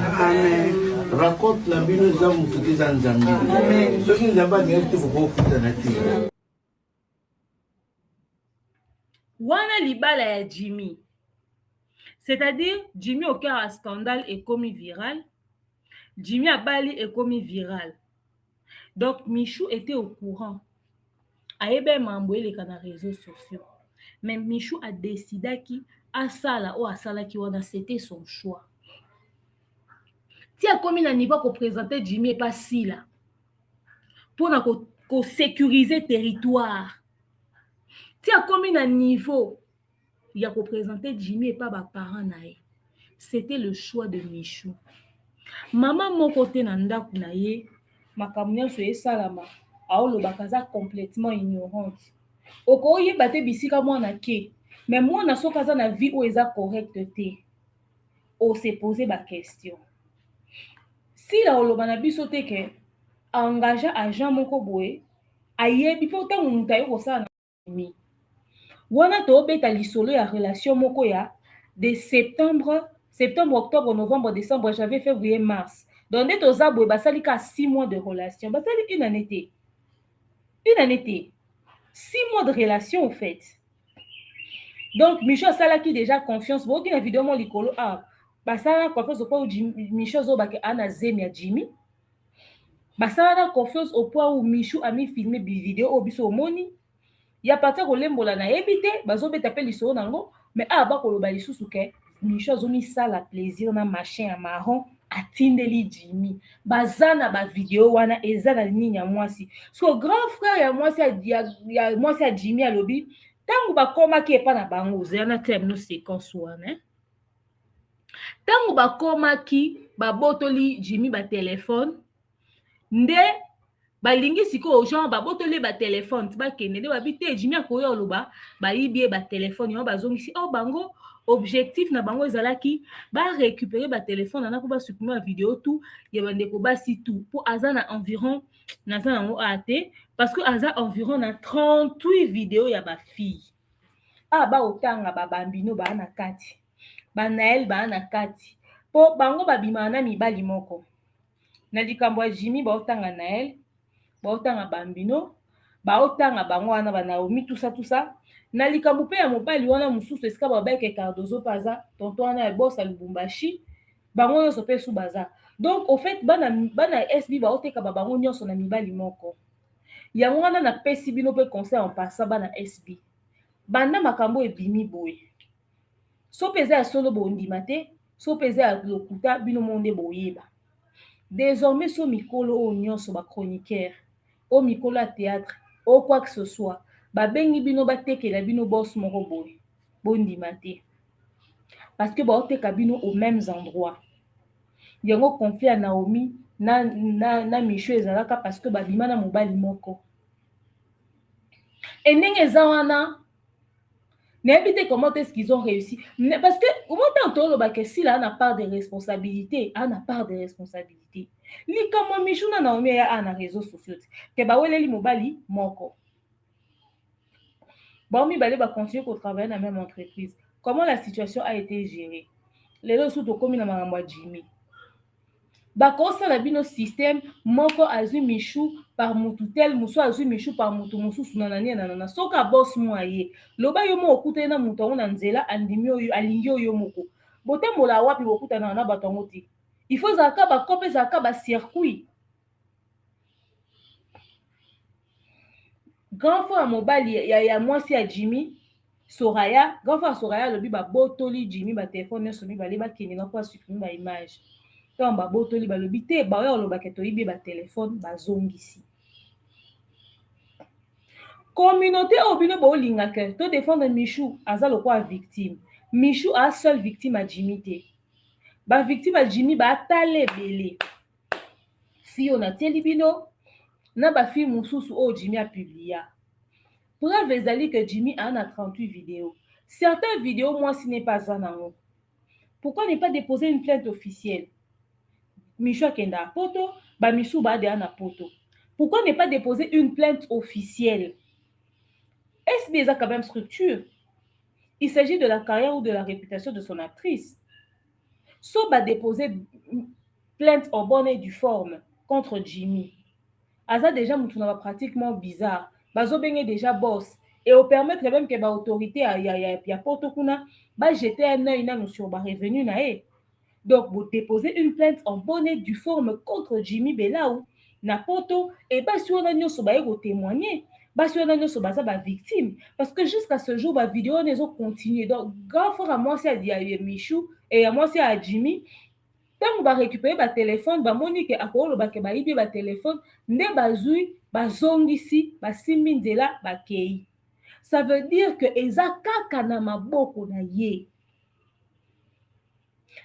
raconte na bino eza mutu te eza nzambe soki nzambe alingi te kokokutana te wana libala ya Jimmy. C'est-à-dire, Jimmy au cœur à scandale est commis viral. Jimmy à Bali est commis viral. Donc, Michou était au courant. Aïe m'emboué les canaux réseaux sociaux. Mais Michou a décidé qu'il a sala ou a sala qui wana c'était son choix. Si a commis un niveau qu'on présentait Jimmy et pas si là. Pour qu'on sécuriser territoire. Si a commis un niveau il y a représenté Jimmy et pas mes parents nae. C'était le choix de Michou. Maman mon côté nanda kunaye, ma kamunya soye salama, aolo bakaza complètement ignorante. Oko ye bate bisika moi na ke, mais moi na so kaza na vie ou eza correcte te. O se poser ba question. Si la oloba na biso te ke engagé agent moko boye, ayebi po ta mutayo ko sana mi. Wana to beta lisolo ya relation moko ya de septembre, octobre, novembre, décembre, janvier, février, mars. Donc dès aux aboué basali ka 6 mois de relation. Basali une année. Une année. 6 mois de relation en fait. Donc Michel Salaki déjà confiance. Bon, qui na vidéo mon likolo ah basala confiance au point où Michel zo bake ana zemi ya Jimmy. Basala confiance au point où Michou a mis filmé bi vidéo au biso moni. Il y a partir au lembola na ebité bazo betape lisolo nango mais ah ba koloba lisusu ke Michou zomi ça la plaisir na machin ya marron atindeli Jimmy bazana ba vidéo wana ezana nini ya mwasi so grand frère ya mwasi ya mwasi ya Jimmy alobi tangu ba koma ki epa na bango zana tem no séquence wana tangu ba koma ki ba botoli Jimmy ba téléphone nde balingi siko genre babotole ba téléphone ti bakende nde babite Jimmy akoyo oloba bayibie ba téléphone yo bazongisi oh bango objectif na bango ezalaki ba récupérer ba téléphone na ko ba supprimer la vidéo tout ya bandeko basi tout pour azana environ naza nango ate parce que aza environ na 38 vidéos ya ba fille ah ba otanga ba bambino ba na kati ba Naël ba na kati po bango babima na mibali moko na likambo ya Jimmy ba otanga Naël baotanga bambino baotanga bango wana banaomi tout ça na likambo mpe ya mobali wana mosusu esika babeke Cardozo paza tonton wana ebosa Lubumbashi bango nyonso mpe su baza. Donc au fait bana SB baoteka bango nyonso na mibali moko yango wana napesi bino mpe conseil en passant bana SB banda makambo ebimi boye so peza ya solo bondima te so peza ya lokuta bino monde boyeba. Désormais so mikolo oyo nyonso bachroniqueur o mikolo ya théâtre o quoi que ce soit babengi bino batekela bino boss moko boye bondima te parce que baoteka bino aux mêmes endroits. Yango confie à Naomi na Michou ezalaka parce que babima na mobali moko et ndenge eza wana nayebi te comment est-ce qu'ils ont réussi parce que comment tolobaka si là na part de responsabilité ana part de responsabilité likambo Michou na Naomi ya na réseaux sociaux ke baweleli mobali moko mibale continuer ko travailler na même entreprise. Comment la situation a été gérée lelo so tokomi na makambo ya Jimmy bakosala bino système moko azwi Michou par mutu tel musu azwi Michou par mutu mosusu nanana soka boss moye loba yo mo okuta na mutu ona nzela andimi oyo alingi oyo moko botembola wapi bokutana na batongo ti il faut zaka ba kope zaka ba circuit. Grand frère mobali ya mwasi ya Jimmy Soraya grand frère Soraya lobi ba botoli Jimmy ba téléphone nyonso mibale bakende na kwa supprimer ba image quand babotoli balobi te baoya olobaka toyibi ba téléphone bazongisi communauté oyo bino boolingaka to défendre Michou aza lokwa victime Michou a seule victime à Jimmy te ba victime à Jimmy baatala ebele si on atieli bino na bafi mosusu oyo Jimmy a publia preuve ezali que Jimmy a 38 vidéos. Certaines vidéos moi ce n'est pas un ango. Pourquoi ne pas déposer une plainte officielle? Michou akenda poto ba Michou ba de ana poto. Pourquoi ne pas déposer une plainte officielle? Est-ce déjà quand même structure? Il s'agit de la carrière ou de la réputation de son actrice. So ba déposer plainte en bonne et due forme contre Jimmy. Aza déjà mutuna pratiquement bizarre. Bazobenge déjà boss et au permettre même que ba autorité ya poto kuna ba jeter un œil na sur ba revenu na e. Donc vous déposez une plainte en bonne et due forme contre Jimmy Belaou na poto et ba si on a nyonso ba ego témoigner ba si on a nyonso ba za ba victime parce que jusqu'à ce jour ba vidéo ne ont continué. Donc grand frère à moi c'est à Michou et à moi c'est à Jimmy. Tant ba récupérer ba téléphone ba monique akolo ba ke ba ibi ba téléphone nde bazui bazongisi basimbi nzela bakei. Ça veut dire que eza kaka na maboko na ye.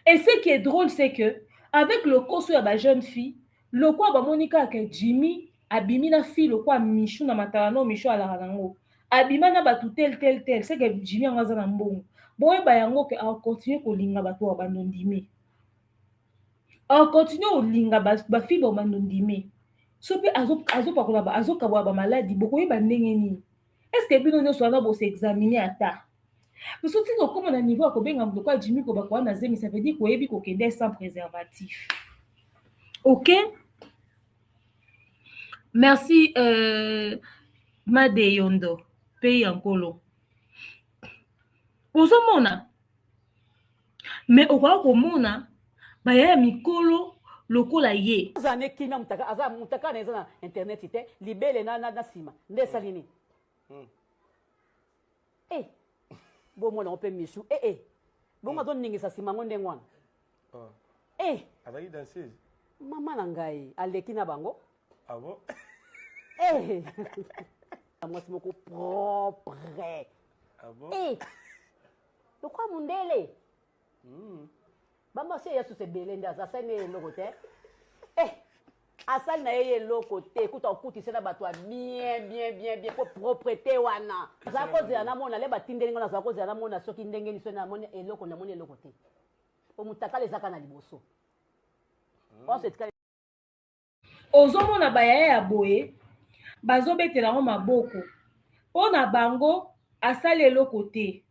Et ce qui est drôle c'est que avec le koso ya ba jeune fille le quoi ba monika ke Jimmy abimi na fille le quoi Michou na matalano Michou ala rango abima na batu tel c'est que Jimmy ngaza na mbongo boye ba yango ke a continuer ko linga batu abandondimi a continuer ko linga ba fille ba abandondimi sopi azopakola azokabwa ba maladie bokoyeba ndenge nini. Est-ce que bino nyonso wana bose examiner ata parce que tino comme na niveau akobenga moko kwa Jimmy ko bakwa na zemi ça veut dire koyebi ko kende sans préservatif. OK, merci Made Yondo pays ankolo ozomona mais okwa komona baya mikolo lokola ye azane kina mutaka aza mutaka na na internet ite libele na sima nde salini bo mona ope Michou bo ma don ningisa sima ngonde ngwana azali danseuse mama na ngai aleki na bango ah bon moi c'est moko propre ah bon lokwa mundele bamba se yesu se belende azasa ne lokote asali na ye loko te kuta okutise na bato bien po propreté wana za kozela na mona le batindeli ngona za kozela na mona soki ndenge ni so na mona eloko na mona eloko te o mutaka le zaka na liboso on se tika ozomona bayaya ya boye bazobetela ngo maboko pona bango asali eloko te.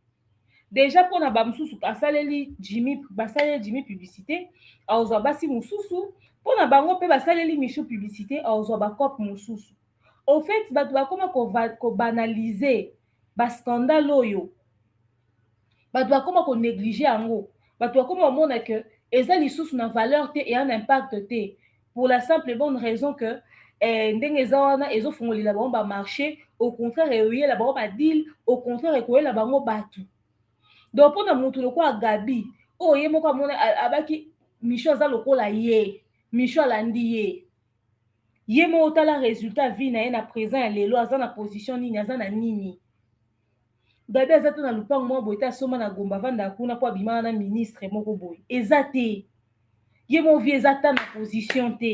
Déjà pour na ba mususu asaleli Jimmy basaleli Jimmy publicité aozwa basi mususu pour na bango pe basaleli Michou publicité aozwa ba cop mususu au fait bato bakoma kobanalize bascandale oyo bato bakoma konéglige yango bato bakoma omona ke eza lisusu na valeur te et un impact te pour la simple et bonne raison que ndenge eza wana ezofungolela bango bamarché au contraire eyoyela bango badile au contraire ekoyela bango bato donc mpona motu lokola Gabi oyo ye moko amona abaki Micho aza lokola ye Micho alandi ye moko otala résultat vi na ye na présent ya lelo aza na position nini aza na nini Gabi aza te na lupango moko boye te asomba na gomba avanda kuna mpo abima na ministre moko boye eza te ye moko vi eza ta na position te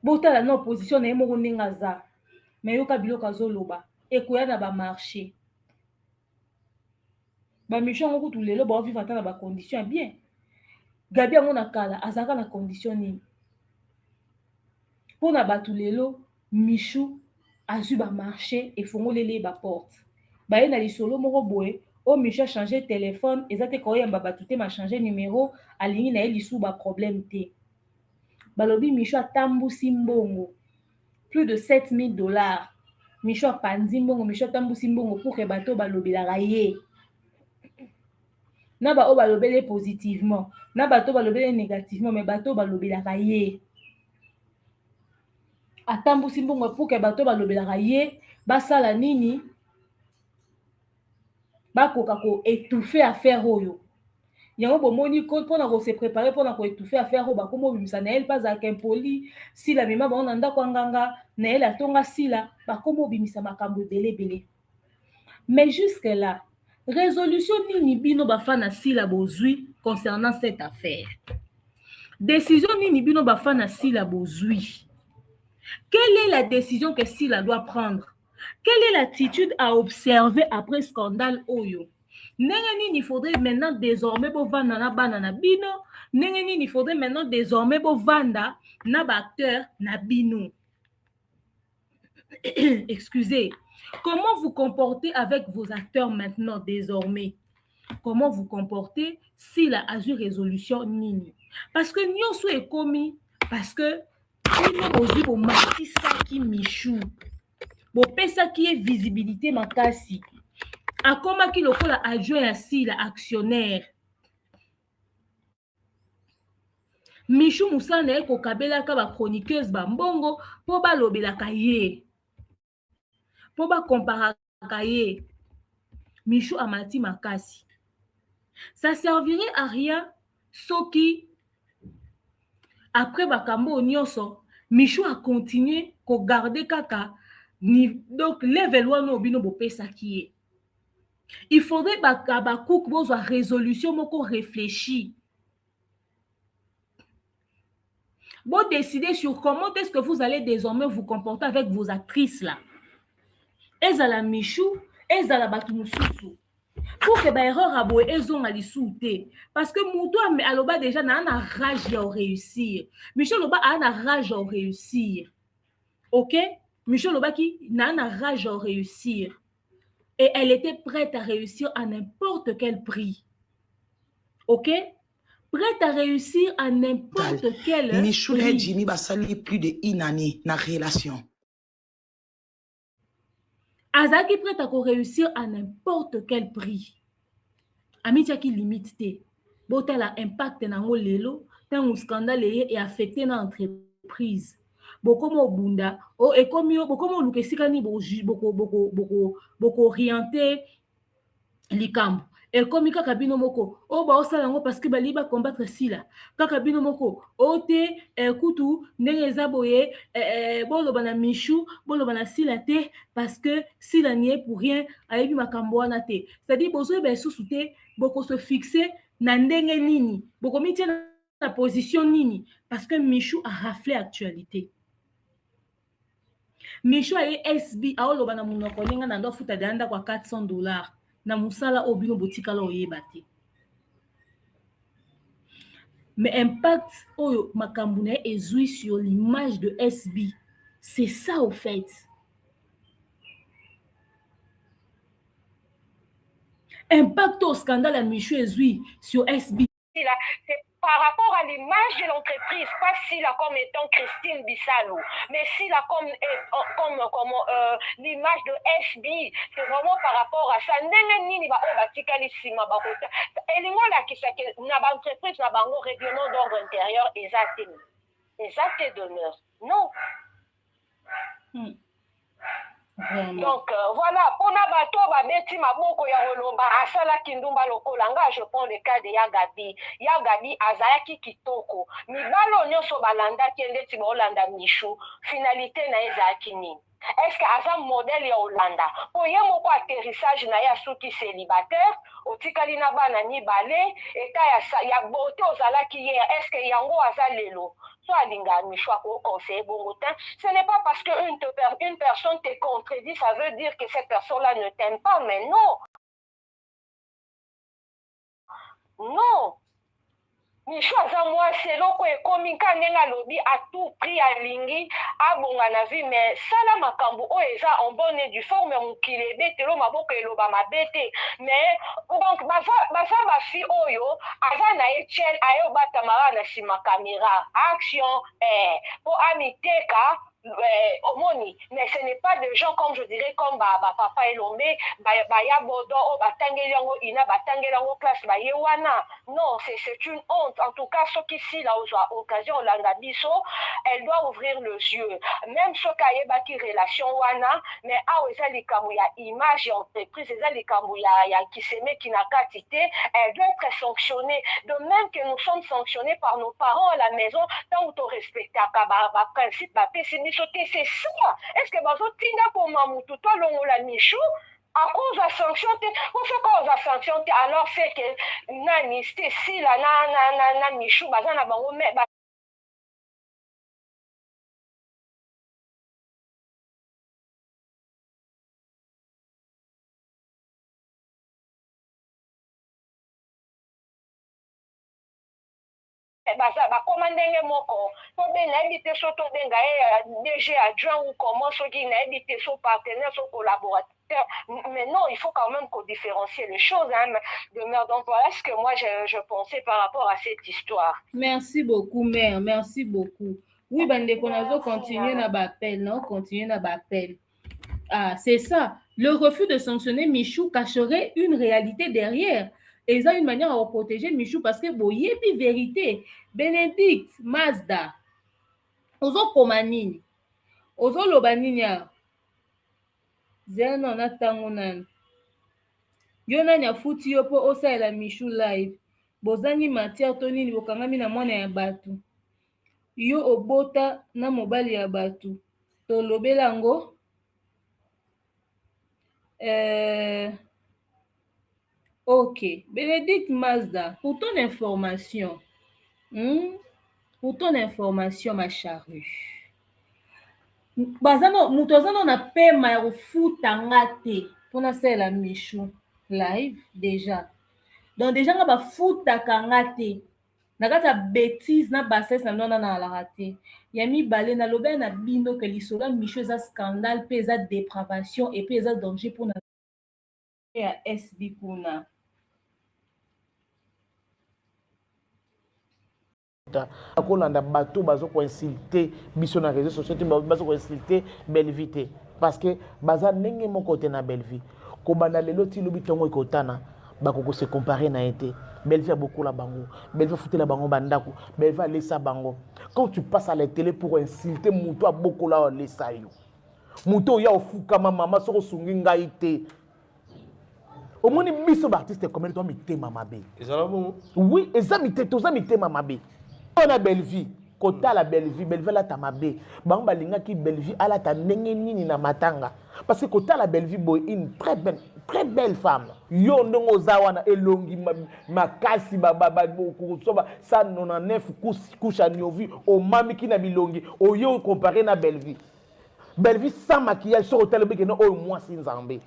botala na opposition na ye moko ndenge aza me yoka biloko azoloba ekoya na bamarché bamicho yango kutu lelo baovivre ata na bacondition ya bien Gabi yango na kala azalaka na condition nini mpo na bato lelo Michu azwi bamarché efongoleli ye baporte baye na lisolo moko boye o Michu achange telefone eza te koyamba bato te machange numero alingi na ye lisu baproblème te balobi Michu atambusi mbongo plus de 7000 $. Michu apandi mbongo Michu atambusi mbongo pour ke bato balobelaka ye na ba o balobele positivement na bato balobele négativement mais bato balobelaka ye atambusi mbongo pour ke bato balobelaka ye basala nini bakoka ko étouffer affaire oyo yango bomoni mpona kose préparer mpona ko étouffer affaire oyo bakoma obimisa na ele bazalaka impoli sila mema bango na ndako ya nganga na ele atonga sila bakoma obimisa makambo ebele mais jusque là résolution nini bino bafana sila bozwi concernant cette affaire décision nini bino bafana sila bozwi. Quelle est la décision que Sila doit prendre? Quelle est l'attitude à observer après scandale Oyo? Il faudrait maintenant désormais pour vendre na banana bino. Il faudrait maintenant désormais pour vendre na acteur na bino. Excusez. Comment vous comportez avec vos acteurs maintenant désormais? Comment vous comportez si la a eu résolution nini? Parce que nous sommes commis parce que bino bo matisa ki Michou bo pesa ki visibilité makasi akoma ki lokola adjoint ya Sila actionnaire Michou musana eko kabela ka ba chroniqueuse ba mbongo po ba lobelaka ye po ba comparaka ye Michou amati makasi ça servirait à rien soki après bakambo nyonso Michou a continué ko garder kaka ni donc level one obino bo pesa qui il faudrait bakouk bozo résolution moko réfléchir bon décider sur comment est-ce que vous allez désormais vous comporter avec vos actrices là ezala Michou ezala batu mususu pour que ba erreur aboye ezonga lisute parce que muto aloba déjà na rage ya réussir Michou loba na rage à réussir. OK? Michou Lobaki n'a pas rage à réussir. Et elle était prête à réussir à n'importe quel prix. OK? Prête à réussir à n'importe quel prix. Michou et Jimmy basali plus d'une année dans la relation. Azaki prête à réussir à n'importe quel prix. Amitia qui limite te. Bota la impact na ngolelo, tant scandale et affecté na entreprise. Bokomo bunda o ekomi bokomo lukesika ni boko orienté likambo ekomi kaka bino moko o ba osala ngo parce que bali ba combattre Sila kaka bino moko o te kutu ndenge za boye bolo bana Michou bolo bana Sila te parce que Sila n'y est pour rien ayebi makambo wana te c'est-à-dire bozo be susute boko se fixer na ndenge nini boko mitia na position nini parce que Michou a raflé actualité. Michou aye SB aoloba na munoko nenga na ndo futa danda kwa $400 na musala obino botika la oyeba te. Mais impact oyo makambo na ezui sur l'image de SB. C'est ça au fait. Impact au scandale à Michou ezui sur SB. par rapport à l'image de l'entreprise, pas Sila comme étant Christine Bissalo, mais Sila comme l'image de SB, c'est vraiment par rapport à ça. L'entreprise n'a pas un règlement d'ordre intérieur exact d'honneur. Non. Donc voilà, pour Nabato, Babeti Maboko Yaroloba, Asala Kindumba Lokolanga, je prends le cas de Yagabi. Yagabi Azayaki Kitoko. Mibalo Nyoso Balanda Kende Tiba Olanda Michou. Finalité na Ezakini. Est-ce que Azam modèle ya Olanda? Oye moko atterrissage na ya souki célibataire, otikali na bana ni balé, eta ya bote ozalaki hier, est-ce que yango azalelo? Soit ce n'est pas parce qu'une personne te contredit, ça veut dire que cette personne-là ne t'aime pas, mais non. Non. Michou aza moi c'est loko ekomi kanenga lobi à tout prix à lingi abonga na vie mais sala makambo o eza en bonne et due forme mukile betelo maboko eloba mabete mais donc baza ba fi oyo aza na etiel ayo batamara na sima caméra action pour amiteka omoni mais ce n'est pas des gens comme je dirais comme papa Elombe ya bodo o batangeli yango ina batangeli yango classe yewana non c'est une honte en tout cas ceux qui ici là aux occasion langa biso elle doit ouvrir les yeux même ceux qui ayebaki relation wana mais awo eza likambo ya image ya entreprise eza likambo ya kiseme kinakati te elle doit être sanctionnée de même que nous sommes sanctionnés par nos parents à la maison tant que respectaka ba principe ba pesi c'est ça. Est-ce que bazo tinda pour mamutu toi longola Michou à cause de la sanction pour ce cause de la sanction alors c'est que nani c'était si la na Michou bazana bango mais bakoma ndenge moko to be nayebi te so tobenga DG adjoint ou comment soki nayebi te so partenaire so collaborateur mais non il faut quand même qu'on différencie les choses demeure donc voilà ce que moi je pensais par rapport à cette histoire. Merci beaucoup mère, merci beaucoup. Oui bandeko nazo continuer na bappel non continuer na bappel. Ah c'est ça, le refus de sanctionner Michou cacherait une réalité derrière. Et ça une manière à protéger Michou parce que boye puis vérité Bénédicte Mazda ozo komanini ozo lobanini ya zeno na tango nani yo nani afuti yo po osalela Michou live bozangi matière to nini bokangami na mwana ya bato yo obota na mobali ya bato tolobela ngo ok, Bénédicte Mazda, pour ton information, ma charrue. Bazano, mutozano na pema ya kufuta ngate pour na sela Michou live déjà. Donc déjà nga ba futa kangate. Na kata bêtise na bassesse na nona na la raté. Yami balé na lobe na bino que lisola Michou za scandale, pe za dépravation et pe za danger pour na ya SB kuna. akolanda bato bazo ko insulter biso na réseaux sociaux bazo ko insulter Bellevie te parce que baza ndenge moko te na Bellevie ko bana lelo ti lobi tongo ekotana bakoko se comparer na été Bellevie a beaucoup la bango Bellevie fouté la bango bandako Bellevie a laissé bango quand tu passes à la télé pour insulter muto a beaucoup la laissa yo muto ya ofuka mama soko sungi ngai te au moins biso artiste comme toi mité mama be ezala bon oui ezamité toza mité mama be on a Bellevie kota la Bellevie la tamabe bango balinga ki Bellevie ala ta ndenge nini na matanga parce que kota la Bellevie boy une très belle femme yo ndongo zawana elongi makasi soba 199 couche nyovi o mami ki na bilongi o yo comparé na Bellevie sans maquillage sur hôtel beke no o moi si nzambe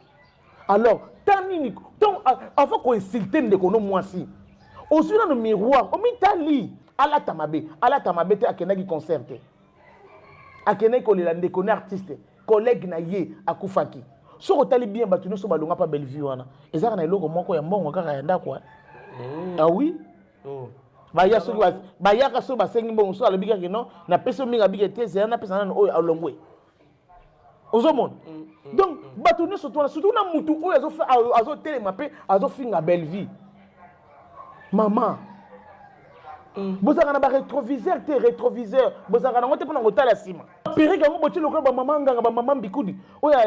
alors tanini donc avant qu'on insulte ndeko no moi si au sur le miroir o mitali ala tamabe te akenaki concert te akenaki kolela ndeko na artiste collègue na ye akufaki soko tali bien bato nyonso balonga pa Bellevie wana ezaka na eloko moko ya mbongo kaka ya ndako ah oui baya soki bayaka so basengi mbongo so alobi kaka non napesi mingi abiki ete zeya napesa nano oyo alongwe ozomona donc bato nyonso twana surtout na mutu oyo azotelema mpe azofinga belle vie mama bozalaka na barétroviseur te rétroviseur bozalaka nango te mpo na kotala nsima perike yango boti lokola bamama nganga bamama mbikudi oyo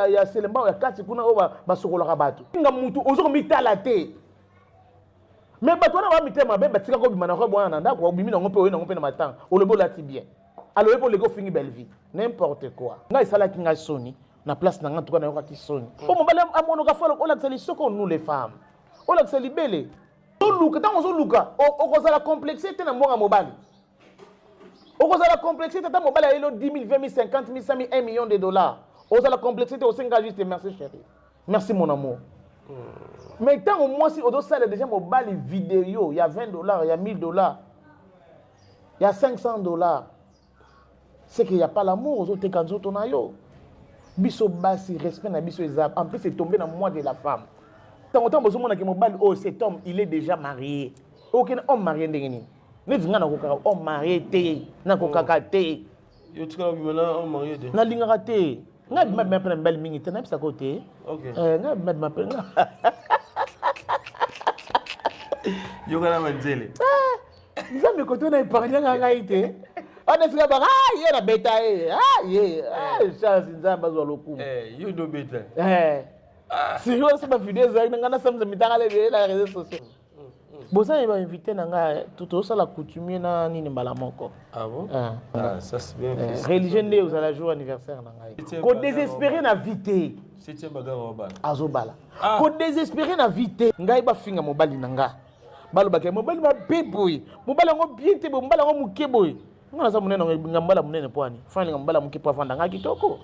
ya selemba ya kati kuna oyo basokolaka bato nga mutu ozokomitala te mais bato wana bamitema mabe batika kobima na bwana na ndako obimi nango mpe oyo nango mpe na matanga olobi olati bien alobi mpo oleki ofingi belle vie n'importe quoi ngai esalaki ngai soni na place na ngai ntuka nayokaki soni po mobali amonoka fo olakisa lisoko nous les femmes olakisa libele ozoluka ntango ozoluka okozala complexe te na mbongo ya mobali okozala complexe te ata mobali ayelo 10 000 20 000 50 000 100 000 $1 million ozala complexe te osenga juste merci chérie merci mon amour mais ntango mwasi ozosala déjà mobali vidéo ya $20 ya $1000 ya $500 c'est qu'il n'y a pas l'amour ozoteka nzoto na yo biso basi respect na biso eza en plus c'est tombé dans moi de la femme tant autant besoin que mobile oh cet homme il est déjà marié aucun homme marié ndenge nini neti nga na kokaka homme marié te na kokaka te yo tika bimana homme marié te na lingaka te nga bima bima pena mbali mingi te na bisa kote nga bima bima pena yo kana manzele nzambe koto na épargne ngai te on est là ye na beta ye chance nzambe azwa lokumu yo do beta sérieux c'est pas vidéo ezalaki na ngai nasamisa mitaka lebele na réseaux sociaux bozali bainvité na ngai tozosala coutumier na nini mbala moko ah bon ça c'est bien religion nde ozala jour anniversaire na ngai kodésespéré na vie te azobala kodésespéré na vie te ngai bafinga mobali na ngai balobaka mobali mabe boye mobali yango bien te boye mobali yango moke boye nga naza monene nga mbala monene po ani fani nga mbala moke po afanda nga kitoko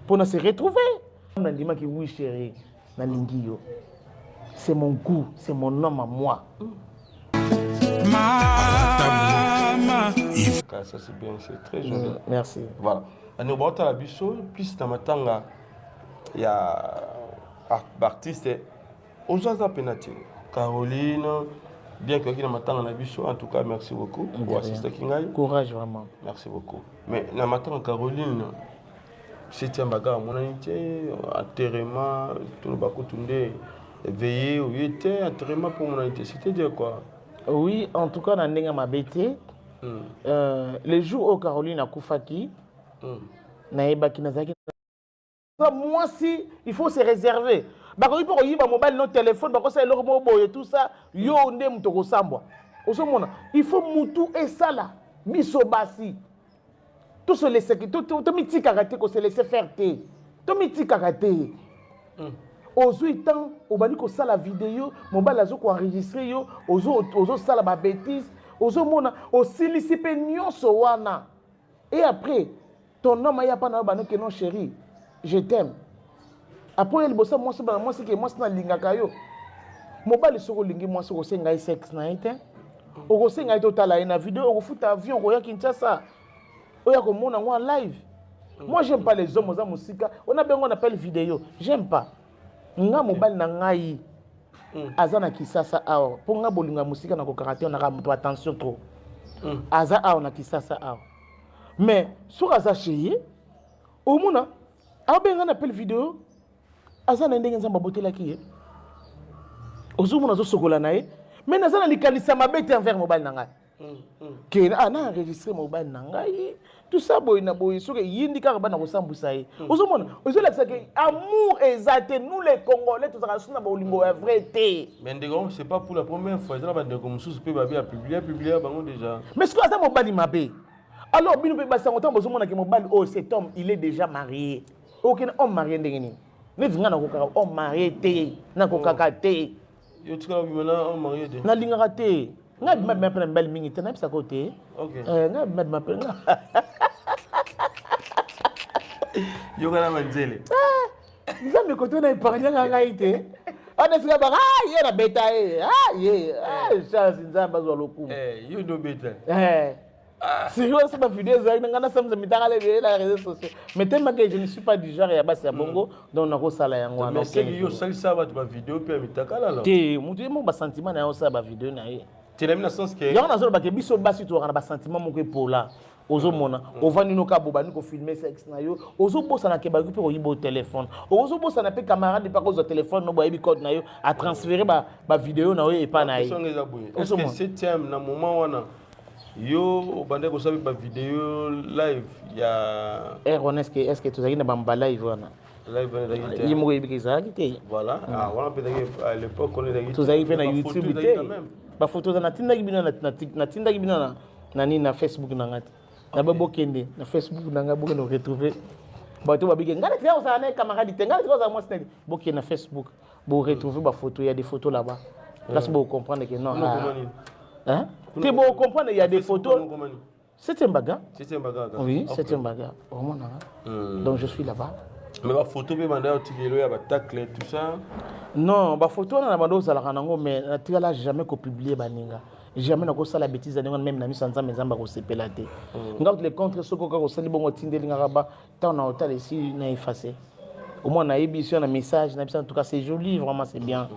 mpona se retrouver nandimaki oui chérie nalingi yo c'est mon goût c'est mon homme à moi ça c'est bien c'est très joli merci voilà ani obota la biso plus na matanga ya artiste ozaza penati Caroline bien que qui na matanga na biso en tout cas merci beaucoup pour assister kingai courage vraiment merci beaucoup mais na matanga Caroline c'était un bagarre mon amitié enterrement tout le bakotunde veillé ou était enterrement pour mon amitié c'était dire quoi oui en tout cas na ndenga mabete les jours où Caroline a koufaki na ebaki nazaki moi si il faut se réserver bakoki mpo koyiba mobile no téléphone bakosala eloko moko boye tout ça yo nde moto okosambwa ozomona il faut mutu esala biso basi tomitikaka te kose laisser faire te tomitikaka te ozwi ntan obandi kosala video mobile azokoenregistre yo ozosala babétise ozomona osilisi mpe nyonso wana et après ton homme aya mpa na yo banoke non chéri je t'aime après liboso mwasi ke mwasi nalingaka yo mobali soki olingi mwasi okosenga ye sexe na ye te okosenga ye totala ye na video okofuta avion okoya Kinshasa oya komona ngo en live moi j'aime pas les hommes oza mosika on a bengo on appelle vidéo j'aime pas nga mobali na ngai aza na Kisasa awa mpo nga bolinga mosika na kokaka te onaka moto attention trop aza awa na Kisasa awa mais soki aza chez ye omona abenga na appelle vidéo aza na ndenge nzambe abotelaki ye ozomona azosokola na ye mais naza na likanisa mabe te envers mobali na ngai ke na enregistré mobali na ngai tout ça boye na boye soki yindi kaka bana kosambusa ye ozomona ozolakisa ke amour eza te nous les congolais tozalaka so na bolingo ya vrai te mais ndeko c'est pas pour la première fois ezala bandeko mosusu mpe babi ya publier bango déjà mais soki aza mobali mabe alors bino mpe basango ntango bozomona ke mobali oyo cet homme il est déjà marié aucun homme marié ndenge nini neti nga nakokaka homme marié te nakokaka te yo tikala bimana homme marié te nalingaka te nga bima bima pena mbali mingi te nayebisa ko te nga bima bima pena yo kana manzele nzambe koto na épargnaka ngai te on esika baka ye na beta ye chance nzambe azwa lokumu yo do beta sérieux c'est pas vidéo ezalaki na ngai nasamisa mitaka lebele na réseaux sociaux mais tellement que je ne suis pas du genre ya basi ya bongo donc nakosala yango wana mais seki yo osalisa bato bavideo mpe ya mitaka lala te motu ye moko basentiment na ye osala bavideo na ye Tu l'as mis dans le sens que. Il y a un azolo qui biso basi tu as un sentiment mon que pour là. Ozo mona, ovani no ka bobani ko filmer sexe na yo. Ozo bossa na ke ba ko yibo téléphone. Ozo bossa na pe camarade pas cause téléphone no ba yibi code na yo a transférer ba vidéo na yo et pas na yo. Est-ce que septième na moment wana yo bande ko sabi ba vidéo live ya est-ce que tu as na ba live wana? Live na dagite. Yimo yibi za gite. Voilà. Ah wana pe à l'époque on est dagite. Tu as fait na YouTube te. Ba photo na tinda gibina na tinda gibina na ni na Facebook na ngati. Na babo kende na Facebook na nga boke no retrouver bato babike ngala tia osa na camarade te ngala osa moi c'est boke na Facebook bo retrouver ba photo il y a des photos là-bas là c'est pour comprendre que non hein tu bon comprendre il y a des photos c'est un bagarre oui c'est un bagarre vraiment donc je suis là-bas mais ba photo be manda otikelo ya ba tacle tout ça non ba photo na bando za la kanango mais na tia là jamais ko publier baninga jamais na ko sala bêtise na même na misanza mezamba ko sepela te ngat les contre soko ko sali bongo tindeli ngaba tant na hôtel ici na effacer au moins na émission na message na en tout cas c'est joli vraiment c'est bien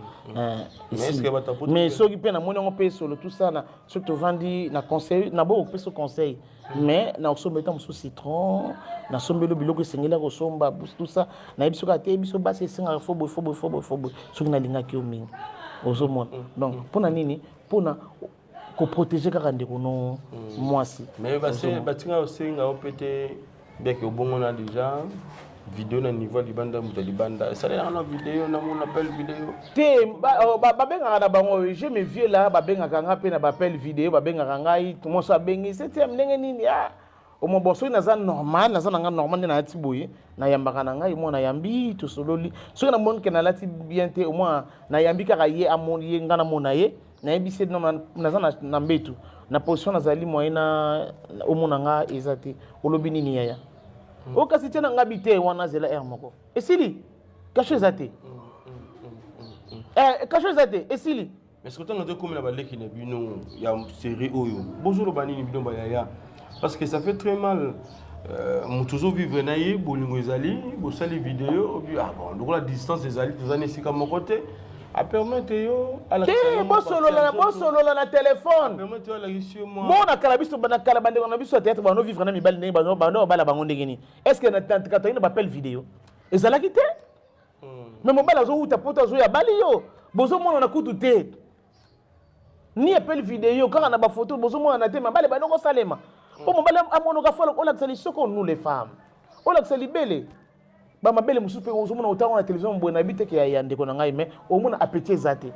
mais ceux qui peine na moni on peut solo tout ça na surtout vandi na conseil na bo pe so conseil mais na so metam sous citron na sombelo biloko sengela ko somba tout ça na biso ka te biso ba c'est singa fobo so na linga ki o mingi ozo mon donc pona nini pona ko protéger kaka ndeko no mwasi mais batinga osenga opete bien que bongo na déjà vidéo na niveau libanda muta libanda ça là na vidéo na mon appel vidéo te babenga na bango je me vieux là babenga kanga pe na appel vidéo babenga ngai tout monde ça bengi c'était ndenge nini ah au moins bon so na normal na normal na tiboye na yambaka na ngai mo na yambi to sololi so na mon ke na lati bien te au moins na yambi kaka ye amoni ye ngana mona ye na ebise na mbetu na position nazali moyena omona nga ezate olobi nini yaya o kasi tena ngabi te wana zela air moko esili cache ezate cache ezate esili mais ce que tu as comme la baleki na bino ya série oyo bonjour banini bino ba yaya parce que ça fait très mal mutuzo vivre na ye bolingo ezali bo sali vidéo ah bon donc la distance ezali tozani sika mon côté a permettre yo ala bon solo na téléphone permettre yo la gisio moi bon na kala biso na kala bande na biso théâtre bano vivre na mibali ne bano bala bango ndengeni est-ce que na tante katayina ba appel vidéo ezala kité mais mobala zo uta poto zo ya bali yo bozo mona na kutu te ni appel vidéo quand on a ba photo bozo mona na te mabale bano ko salema o mobala amono ka folo on la tsali soko nous les femmes on la tsali bele ba mabele musupe ozomona utanga na télévision mbona bite ke ya ndeko na ngai mais omona appétit ezate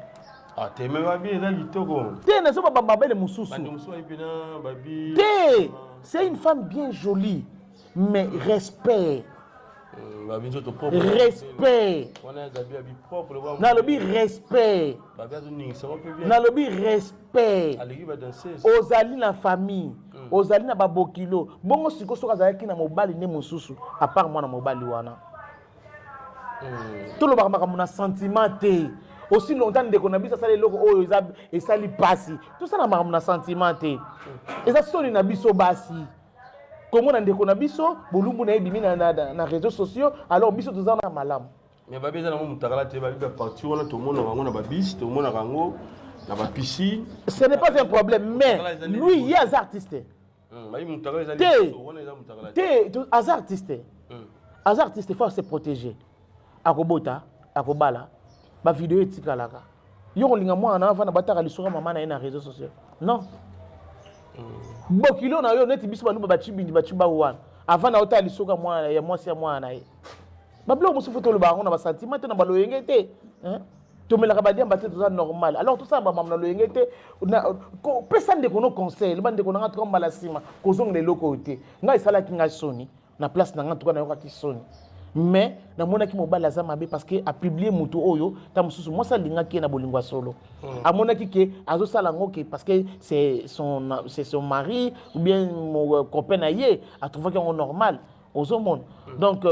ah te me babi eza litoko te na so ba mabele mususu bande musu ibina babi te c'est une femme bien jolie mais respect babi nzoto propre respect wana gabi abi propre na lobi respect babi azoni ça va peu bien na lobi respect aliki ba danser ozali na famille ozali na babokilo bongo siko soka zalaki na mobali ne mususu à part moi na mobali wana tout le monde a un sentiment aussi longtemps ndeko na biso sala eloko oyo esali pasi tout ça na un sentiment eza soni na biso basi comment na ndeko na biso bolumbu na ebimi na réseaux sociaux alors biso tozana na malamu mais babi eza na mutakala te babi ba partir wana to mona bango na babis to mona kango na ba piscine ce n'est pas un problème mais lui il y a des artistes babi mutakala eza liso wana eza mutakala te az artiste faut se protéger akobota akobala ba vidéo etikalaka yo linga mwana avana bataka lisoka mama na na réseaux sociaux non bokilo na yo neti biso bandu ba chibindi ba chiba wana avana ota lisoka mwana ya mwasi ya mwana ye bablo musu foto le baron na ba sentiment na baloyenge te hein tomelaka badiamba te toza normal alors tout ça ba mamna loyenge te na ko pesa ndeko no conseil le bande ko na ngatu mbala sima ko zongele loko te ngai sala kinga soni na place na ngatu na yoka soni mais na mona ki mobali aza mabe parce que a publié mutu oyo ta mususu moi ça linga ki na bolingwa solo a mona ki ke azo sala ngoke parce que c'est son mari ou bien mon copain aye a trouvé que on normal aux hommes donc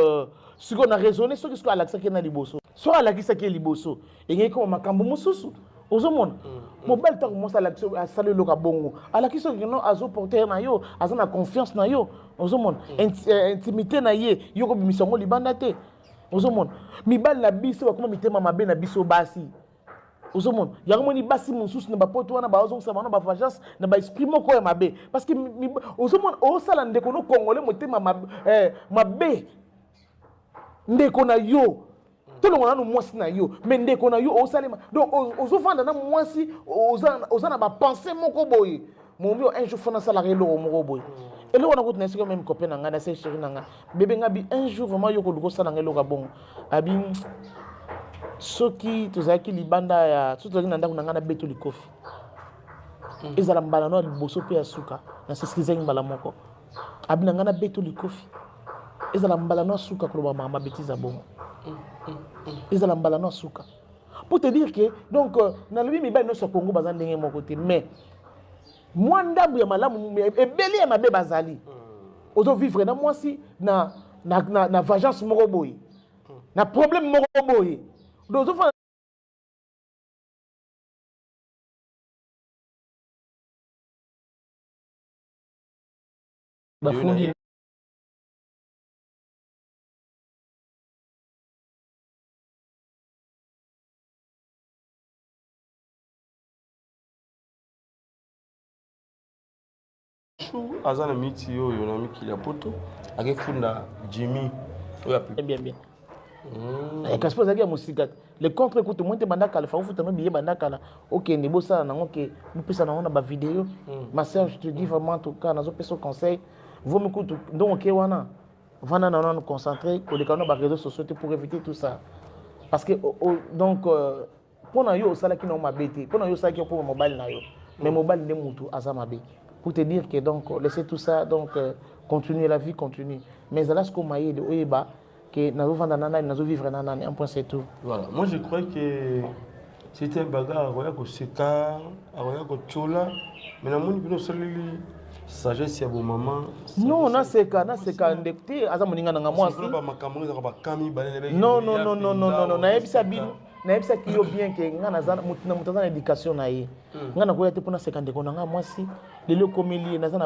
ce qu'on a raisonné ce que Alexa ki na liboso so Alexa ki liboso et ngi ko makambo mususu aux hommes mobile tant moi ça la salu loka bongo ala ki so que non azo porter na yo azana confiance na yo ozomona intimité na ye yoko bimisongo libanda te ozomona mibali na biso bakoma mitema mabe na biso basi ozomona yango moni basi mosusu na bapoto wana bazongisa bango na bavagence na baesprit moko ya mabe parce que ozomona osala ndeko no congolais motema mabe ndeko na yo tolongo nanu mwasi na yo mais ndeko na yo osalema donc ozofanda na mwasi oza na bapense moko boye mombi un jour fona salarié eloko moko boye eloko na kuti na esika même copain na ngai na se chéri na ngai bebe ngai bi un jour vraiment yo koluka osala ngai eloko bongo abi soki tozalaki libanda ya soki tozalaki na ndako na ngai na beto likofi ezala mbala no ya liboso mpe ya suka na sesikizaki mbala moko abi na ngai na beto likofi ezala mbala no ya suka koloba mama betise bongo ezala mbala no ya suka pour te dire que donc nalobi mibali nyonso ya Congo baza ndenge moko te mais mwa ndambu ya malamu ebele ya mabe bazali ozovivre na mwasi na vagence moko boye na problème moko boye ozofana bafundi aza na miti oyo na mikili ya poto akefunda Jimmy oyo bien kasi mpo ezalaki ya mosika le contre écoute moi te banda kala fa ofuta no billet banda kala okende bosala nango ke bopesa nango na bavideo ma sœur je te dis vraiment en tout cas nazopesa o conseil vaut mieux kutu donc oke wana vanda na nous concentrer koleka no baréseaux sociaux pour éviter tout ça parce que donc mpona yo osalaki nango mabe te mpona yo osalaki mpo mobile na yo mais mobile nde mutu aza mabe pour te dire que donc laissez tout ça donc continuer la vie continue mais là ce qu'on m'a dit oyeba que nazo vendre nanani nazo vivre nanani un point c'est tout. Voilà, moi je crois que c'était un bagarre roya ko seka roya ko chola mais na moni bino solili sagesse ya bo maman. Non na seka ndekte aza moninga na moi si ba makambo za ba kami balele. Non na yebisa bino na yebisa ki yo bien que nga na mutaza na éducation na ye nga na koya te pona seka ndeko na nga moi si lelo komeli naza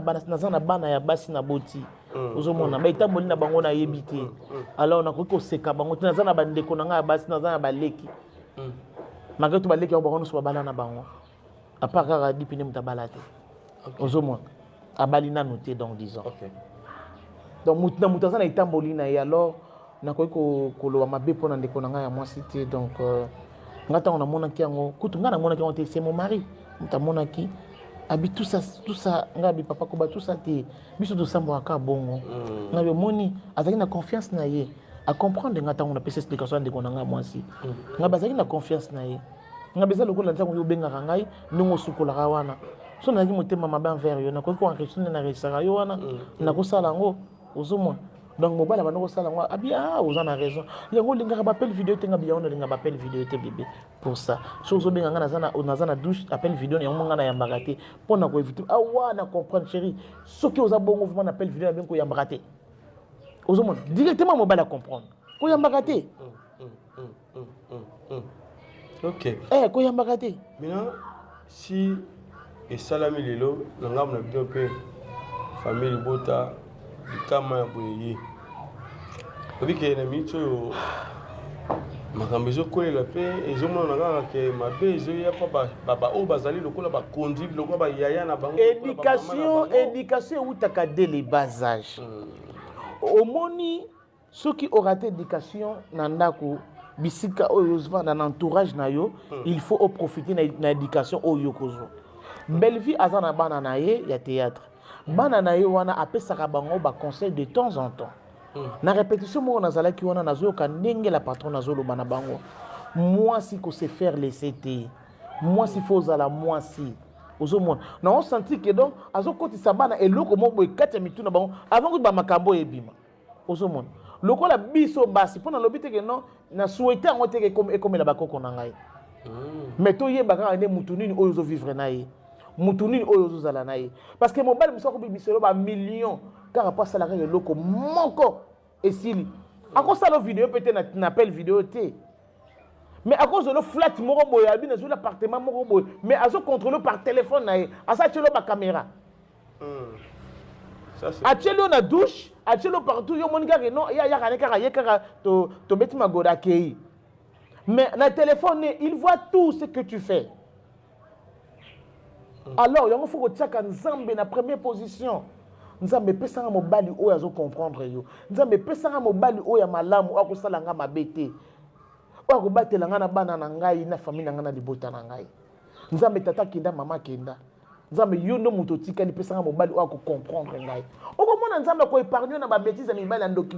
na bana ya basi na boti ozomona ba itamboli na bango na yebi te alors na koki oseka bango te naza na bandeko na nga ya basi naza na baleki malgré tout baleki ya bango nyonso babala na bango apart kaka dipine moto abala te ozomona abali nano te donc disons donc moto aza na itamboli na ye alors nakoki koloba mabe mpona ndeko na ngai ya mwasi te donc nga ntango namonaki yango kutu nga namonaki yango te c'est mon mari moto amonaki abi tout ça nga bi papa koba tout ça te biso tosambwaka bongo nga bi omoni azalaki na confiance na ye a comprendre nga ntango napesa explication ya ndeko na ngai mwasi nga bazalaki na confiance na ye nga beza lokola ntango yo obengaka ngai ndenge osukolaka wana so nazalaki motema mabe envers yo nakoki koenregistre nde naregisaka yo wana nakosala yango ozomona donc mobile abanda kosala yango abi oza na raison yango olingaka bapele video te nga bi yango nalinga bapele video te bebe pour ça so ozobenga nga naza na douche appelle vidéo yango nga nayambaka te mpo na koevite na comprendre chéri soki oza bongo vraiment na appelle vidéo na bien koyambaka te ozomona directement mobile a comprendre koyambaka te ok koyambaka te maintenant si esalami lelo na ngambo na bino mpe famille libota likama ya boye obike na miniti oyo makambo ezokolela mpe ezomona kaka ke mabe ezoya mpa oyo bazali lokola baconduire lokola bayaya na bango éducation eutaka dès les bas âge omoni soki orate éducation na ndako bisika oyo ozovanda na entourage na yo il faut oprofiter na éducation oyo kozwa Belle-Vie aza na bana na ye ya théâtre bana na ye wana apesaka bango baconseil de temps en temps na répétition moko nazalaki wana nazoyoka ndenge la patron nazoloba na bango mwasi kose faire laisser te mwasi fo ozala mwasi ozomona na osenti ke donc azokotisa bana eloko moko boye kati ya mitu na bango avant kuti bamakambo ebima ozomona lokola biso basi mpo nalobi teke non na souhaite yango teke ekomela bakoko na ngai mais toyeba kaka nde mutu nini oyo ozovivre na ye mutu nini oyo ozozala na ye parce que mobali mosu akobibiselo bamillion kaka mpo asalaka eloko moko esili akosala video mpe te na appel video te mais akozolo flat moko boye abi nazoli appartement moko boye mais azocontrôle par téléphone na ye asatielo bacaméra atielo na douche atielo partout yo moni kaka non yaka ne kaka ye kaka tobeti magoda akei Mais le téléphone, il voit tout ce que tu fais. Alors, il faut que tu aies Nzambe na première position. Nzambe pesa nga mobali oyo azo comprendre yo. Nzambe pesa nga mobali oyo malamu oyo akosala nga mabete. Oyo akobatela nga na bana na ngai na famille na nga na libota na ngai. Nzambe tata kenda mama kenda. Nzambe yo ndo muto tika ni pesa nga mobali oyo ako comprendre ngai. Okomona Nzambe ko épargner na ba bêtises na mibali ndoki